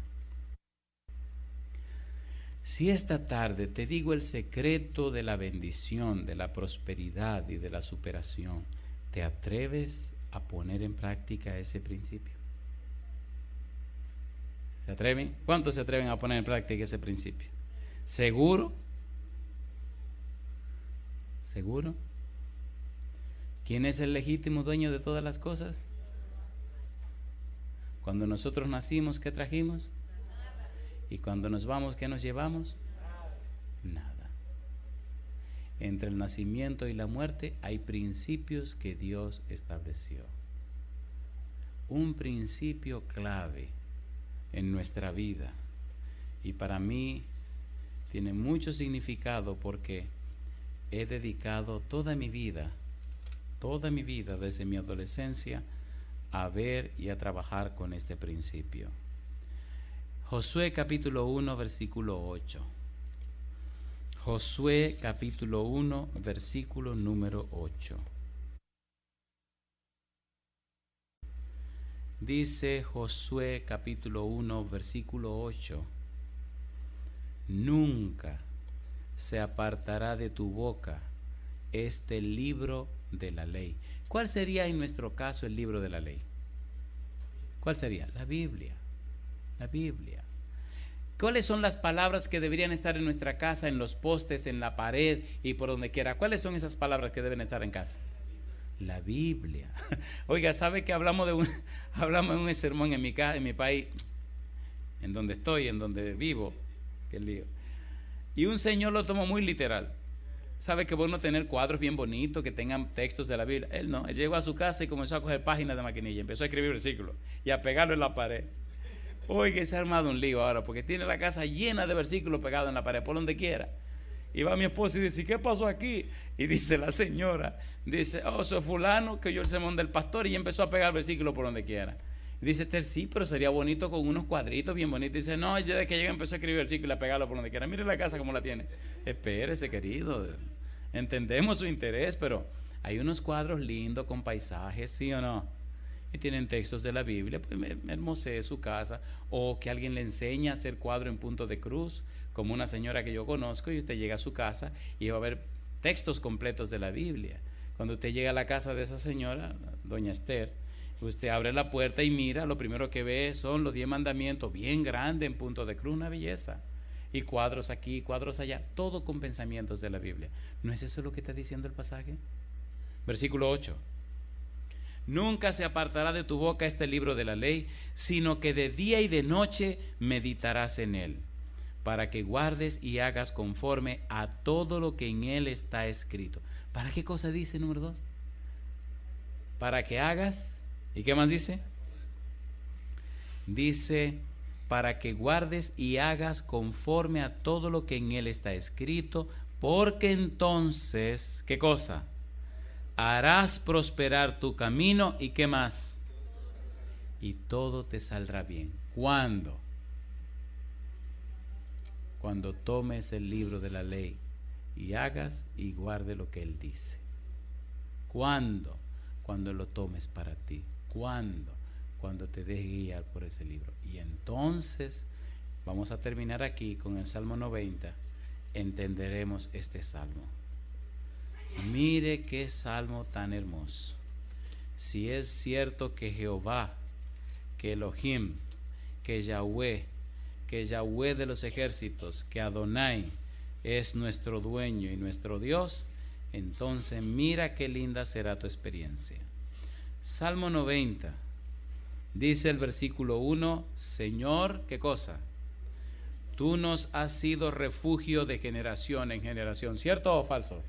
Si esta tarde te digo el secreto de la bendición, de la prosperidad y de la superación, ¿te atreves a poner en práctica ese principio? ¿Se atreven? ¿Cuántos se atreven a poner en práctica ese principio? ¿Seguro? ¿Seguro? ¿Quién es el legítimo dueño de todas las cosas? Cuando nosotros nacimos, ¿qué trajimos? Y cuando nos vamos, ¿qué nos llevamos? Nada. Entre el nacimiento y la muerte hay principios que Dios estableció. Un principio clave en nuestra vida. Y para mí tiene mucho significado porque he dedicado toda mi vida desde mi adolescencia a ver y a trabajar con este principio. Josué capítulo 1 versículo 8. Josué capítulo 1 versículo número 8. Dice Josué capítulo 1 versículo 8: nunca se apartará de tu boca este libro de la ley. ¿Cuál sería en nuestro caso el libro de la ley? ¿Cuál sería? La Biblia. La Biblia. ¿Cuáles son las palabras que deberían estar en nuestra casa, en los postes, en la pared y por donde quiera? ¿Cuáles son esas palabras que deben estar en casa? La Biblia. Oiga, ¿sabe que hablamos de un sermón en mi casa, en mi país, en donde estoy, en donde vivo? Qué lío. Y un señor lo tomó muy literal. ¿Sabe que bueno tener cuadros bien bonitos que tengan textos de la Biblia? Él no, él llegó a su casa y comenzó a coger páginas de maquinilla, empezó a escribir versículos y a pegarlo en la pared. Oiga, se ha armado un lío ahora porque tiene la casa llena de versículos pegados en la pared, por donde quiera. Y va mi esposa y dice: ¿qué pasó aquí? Y dice la señora, dice: oh, soy fulano que oyó el sermón del pastor y empezó a pegar versículos por donde quiera. Y dice Esther: sí, pero sería bonito con unos cuadritos bien bonitos. Dice: no, ya desde que llega empezó a escribir versículos y a pegarlo por donde quiera. Mire la casa como la tiene. Espérese, querido, entendemos su interés, pero hay unos cuadros lindos con paisajes, ¿sí o no? Y tienen textos de la Biblia, pues hermosee su casa. O que alguien le enseñe a hacer cuadro en punto de cruz, como una señora que yo conozco, y usted llega a su casa y va a ver textos completos de la Biblia. Cuando usted llega a la casa de esa señora, doña Esther, usted abre la puerta y mira, lo primero que ve son los 10 mandamientos, bien grande en punto de cruz, una belleza. Y cuadros aquí, cuadros allá, todo con pensamientos de la Biblia. ¿No es eso lo que está diciendo el pasaje? Versículo 8: nunca se apartará de tu boca este libro de la ley, sino que de día y de noche meditarás en él, para que guardes y hagas conforme a todo lo que en él está escrito. ¿Para qué cosa dice número 2? Para que hagas. ¿Y qué más dice? Dice: para que guardes y hagas conforme a todo lo que en él está escrito, porque entonces, ¿qué cosa? Harás prosperar tu camino. ¿Y qué más? Y todo te saldrá bien. ¿Cuándo? Cuando tomes el libro de la ley y hagas y guarde lo que él dice. ¿Cuándo? Cuando lo tomes para ti. ¿Cuándo? Cuando te dejes guiar por ese libro. Y entonces vamos a terminar aquí con el Salmo 90. Entenderemos este salmo. Mire qué salmo tan hermoso. Si es cierto que Jehová, que Elohim, que Yahweh de los ejércitos, que Adonai es nuestro dueño y nuestro Dios, entonces mira qué linda será tu experiencia. Salmo 90, dice el versículo 1: Señor, ¿qué cosa? Tú nos has sido refugio de generación en generación. ¿Cierto o falso?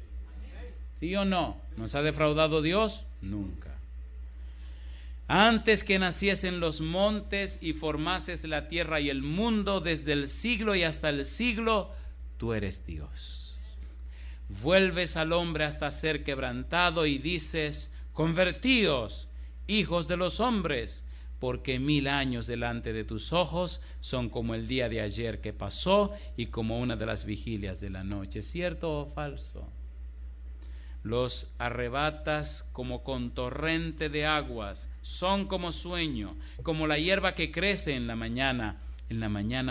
¿Sí o no? ¿Nos ha defraudado Dios? Nunca. Antes que naciesen los montes y formases la tierra y el mundo, desde el siglo y hasta el siglo, tú eres Dios. Vuelves al hombre hasta ser quebrantado y dices: convertíos, hijos de los hombres, porque 1000 años delante de tus ojos son como el día de ayer que pasó y como una de las vigilias de la noche. ¿Cierto o falso? Los arrebatas como con torrente de aguas, son como sueño, como la hierba que crece en la mañana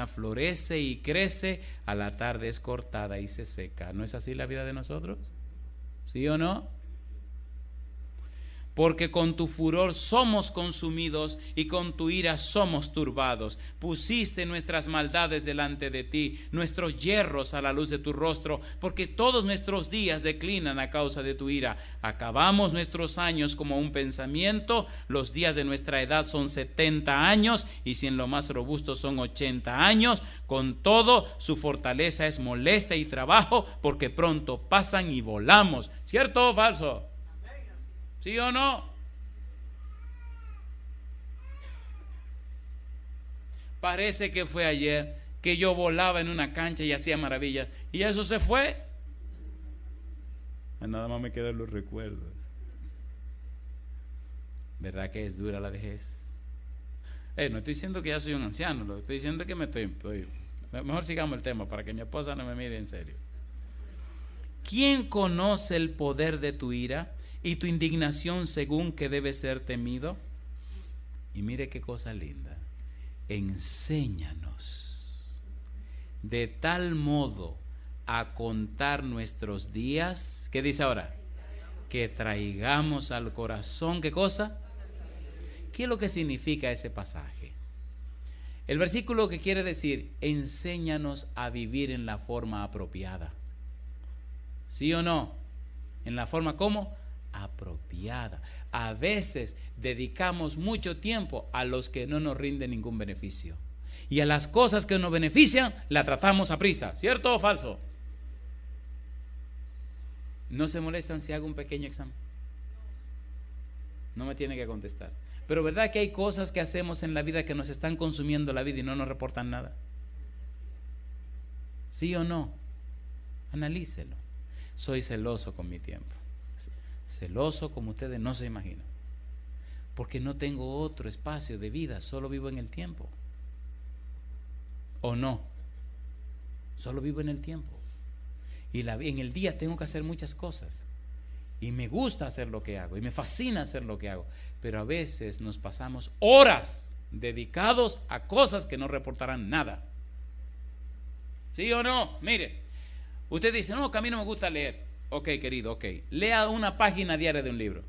florece y crece, a la tarde es cortada y se seca. ¿No es así la vida de nosotros? ¿Sí o no? Porque con tu furor somos consumidos y con tu ira somos turbados. Pusiste nuestras maldades delante de ti, nuestros yerros a la luz de tu rostro, porque todos nuestros días declinan a causa de tu ira. Acabamos nuestros años como un pensamiento, los días de nuestra edad son 70 años, y si en lo más robusto son 80 años, con todo su fortaleza es molestia y trabajo, porque pronto pasan y volamos. ¿Cierto o falso? ¿Sí o no? Parece que fue ayer que yo volaba en una cancha y hacía maravillas, y eso se fue. Nada más me quedan los recuerdos. ¿Verdad que es dura la vejez? No estoy diciendo que ya soy un anciano, lo que estoy diciendo es que mejor sigamos el tema para que mi esposa no me mire en serio. ¿Quién conoce el poder de tu ira y tu indignación según que debe ser temido? Y mire qué cosa linda. Enséñanos de tal modo a contar nuestros días. ¿Qué dice ahora? Que traigamos al corazón, ¿qué cosa? ¿Qué es lo que significa ese pasaje? El versículo que quiere decir, enséñanos a vivir en la forma apropiada. ¿Sí o no? En la forma ¿cómo? Apropiada. A veces dedicamos mucho tiempo a los que no nos rinden ningún beneficio. Y a las cosas que nos benefician, la tratamos a prisa. ¿Cierto o falso? ¿No se molestan si hago un pequeño examen? No me tiene que contestar. Pero ¿verdad que hay cosas que hacemos en la vida que nos están consumiendo la vida y no nos reportan nada? ¿Sí o no? Analícelo. Soy celoso con mi tiempo. Celoso como ustedes no se imaginan. Porque no tengo otro espacio de vida, solo vivo en el tiempo. ¿O no? Solo vivo en el tiempo. Y en el día tengo que hacer muchas cosas. Y me gusta hacer lo que hago. Y me fascina hacer lo que hago. Pero a veces nos pasamos horas dedicados a cosas que no reportarán nada. ¿Sí o no? Mire, usted dice, no, que a mí no me gusta leer. Ok, querido, ok. Lea una página diaria de un libro.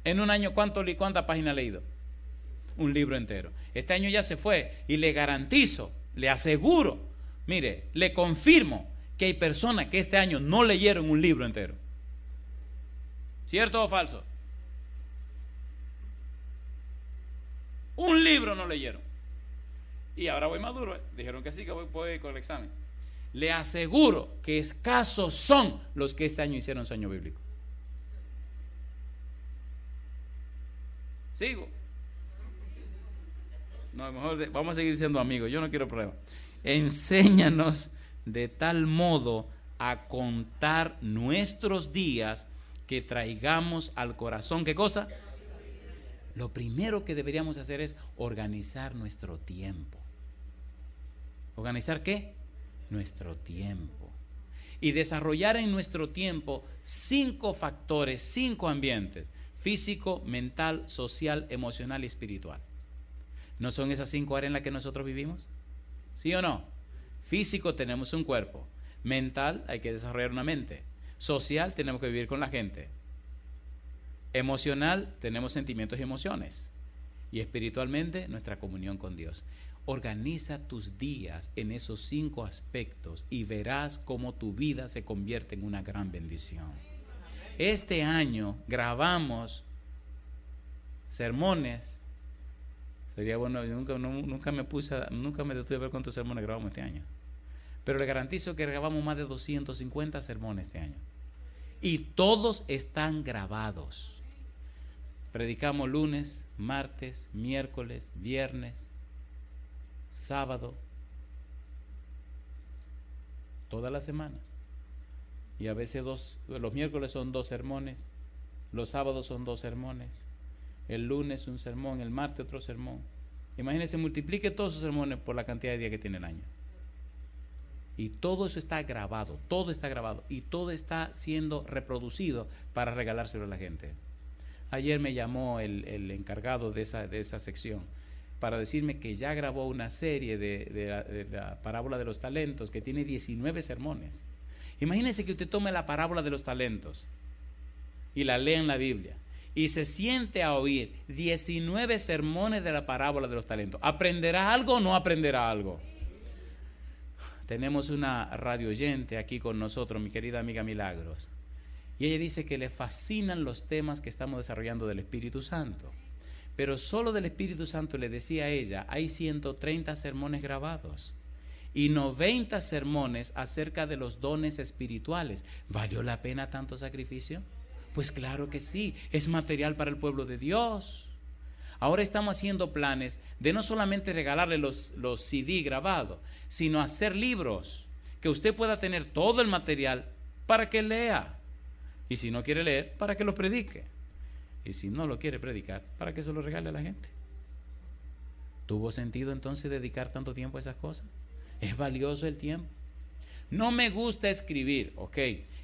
En un año, ¿cuántas páginas ha leído? Un libro entero. Este año ya se fue y le garantizo, le aseguro, mire, le confirmo que hay personas que este año no leyeron un libro entero. ¿Cierto o falso? Un libro no leyeron. Y ahora voy maduro, ¿eh? Dijeron que sí, que voy con el examen. Le aseguro que escasos son los que este año hicieron sueño bíblico. ¿Sigo? No, mejor vamos a seguir siendo amigos. Yo no quiero problemas. Enséñanos de tal modo a contar nuestros días que traigamos al corazón, ¿qué cosa? Lo primero que deberíamos hacer es organizar nuestro tiempo. ¿Organizar qué? Nuestro tiempo. Y desarrollar en nuestro tiempo 5 factores, 5 ambientes: físico, mental, social, emocional y espiritual. ¿No son esas 5 áreas en las que nosotros vivimos? ¿Sí o no? Físico, tenemos un cuerpo. Mental, hay que desarrollar una mente. Social, tenemos que vivir con la gente. Emocional, tenemos sentimientos y emociones. Y espiritualmente, nuestra comunión con Dios. Organiza tus días en esos 5 aspectos y verás cómo tu vida se convierte en una gran bendición. Este año grabamos sermones. Sería bueno, yo nunca me detuve a ver cuántos sermones grabamos este año. Pero le garantizo que grabamos más de 250 sermones este año. Y todos están grabados. Predicamos lunes, martes, miércoles, viernes, sábado, toda la semana. Y a veces los miércoles son 2 sermones, los sábados son 2 sermones, el lunes un sermón, el martes otro sermón. Imagínense, multiplique todos esos sermones por la cantidad de días que tiene el año. Y todo eso está grabado y todo está siendo reproducido para regalárselo a la gente. Ayer me llamó el encargado de esa sección para decirme que ya grabó una serie de la parábola de los talentos que tiene 19 sermones. Imagínense que usted tome la parábola de los talentos y la lea en la Biblia y se siente a oír 19 sermones de la parábola de los talentos. ¿Aprenderá algo o no aprenderá algo? Tenemos una radio oyente aquí con nosotros, mi querida amiga Milagros, y ella dice que le fascinan los temas que estamos desarrollando del Espíritu Santo. Pero solo del Espíritu Santo, le decía a ella, hay 130 sermones grabados y 90 sermones acerca de los dones espirituales. ¿Valió la pena tanto sacrificio? Pues claro que sí, es material para el pueblo de Dios. Ahora estamos haciendo planes de no solamente regalarle los CD grabados, sino hacer libros que usted pueda tener todo el material para que lea. Y si no quiere leer, para que lo predique. Y si no lo quiere predicar, para que se lo regale a la gente. ¿Tuvo sentido entonces dedicar tanto tiempo a esas cosas? ¿Es valioso el tiempo? No me gusta escribir, ok.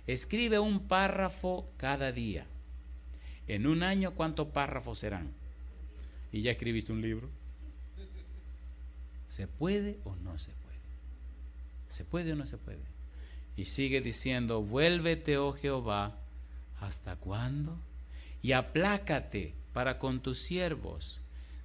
Escribe un párrafo cada día. En un año, ¿cuántos párrafos serán? y ya escribiste un libro. ¿Se puede o no se puede? ¿Se puede o no se puede? Y sigue diciendo, vuélvete, oh Jehová, ¿hasta cuándo? Y aplácate para con tus siervos.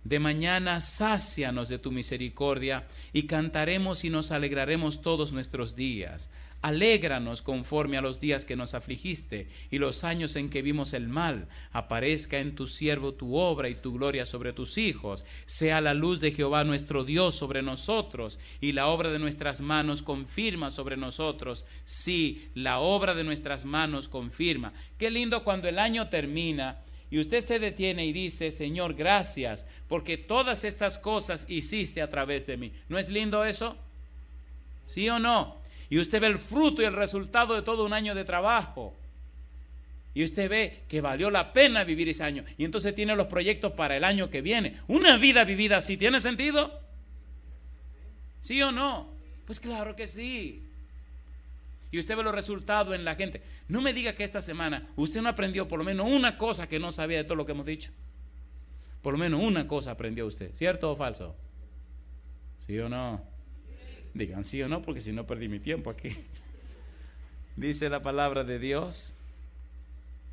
De mañana sácianos de tu misericordia y cantaremos y nos alegraremos todos nuestros días. Alégranos conforme a los días que nos afligiste y los años en que vimos el mal. Aparezca en tu siervo tu obra y tu gloria sobre tus hijos. Sea la luz de Jehová nuestro Dios sobre nosotros y la obra de nuestras manos confirma sobre nosotros. Sí, la obra de nuestras manos confirma. Qué lindo cuando el año termina y usted se detiene y dice, Señor, gracias, porque todas estas cosas hiciste a través de mí. ¿No es lindo eso? ¿Sí o no? Y usted ve el fruto y el resultado de todo un año de trabajo. Y usted ve que valió la pena vivir ese año. Y entonces tiene los proyectos para el año que viene. Una vida vivida así, ¿tiene sentido? ¿Sí o no? Pues claro que sí. Y usted ve los resultados en la gente. No me diga que esta semana usted no aprendió por lo menos una cosa que no sabía de todo lo que hemos dicho. Por lo menos una cosa aprendió usted. ¿Cierto o falso? ¿Sí o no? Digan sí o no, porque si no perdí mi tiempo aquí. Dice la palabra de Dios.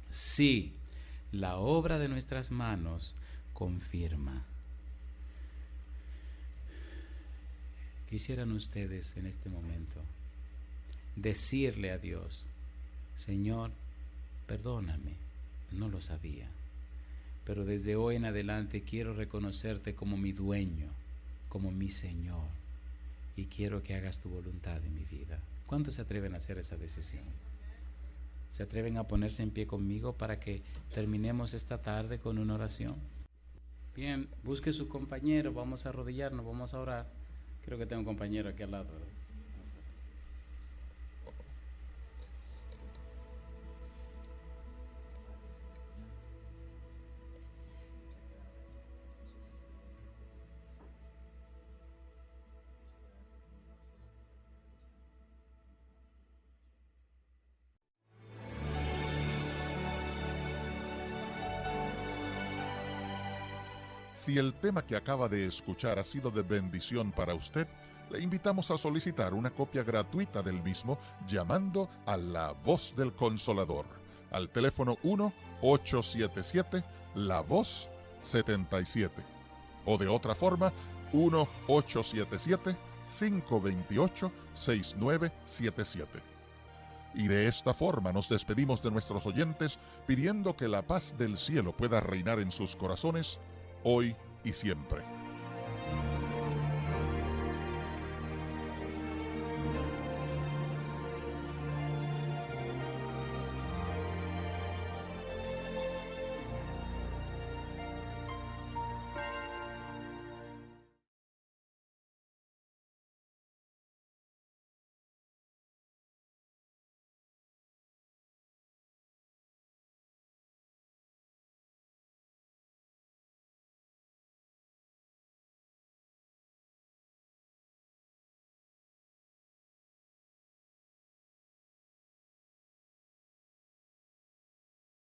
Sí, la obra de nuestras manos confirma. Quisieran ustedes en este momento decirle a Dios, Señor, perdóname, no lo sabía, pero desde hoy en adelante quiero reconocerte como mi dueño, como mi Señor, y quiero que hagas tu voluntad en mi vida. ¿Cuántos se atreven a hacer esa decisión? ¿Se atreven a ponerse en pie conmigo para que terminemos esta tarde con una oración? Bien, busque su compañero, vamos a arrodillarnos, vamos a orar. Creo que tengo un compañero aquí al lado. Si el tema que acaba de escuchar ha sido de bendición para usted, le invitamos a solicitar una copia gratuita del mismo llamando a La Voz del Consolador al teléfono 1-877-LA-VOZ-77 o de otra forma 1-877-528-6977. Y de esta forma nos despedimos de nuestros oyentes pidiendo que la paz del cielo pueda reinar en sus corazones hoy y siempre.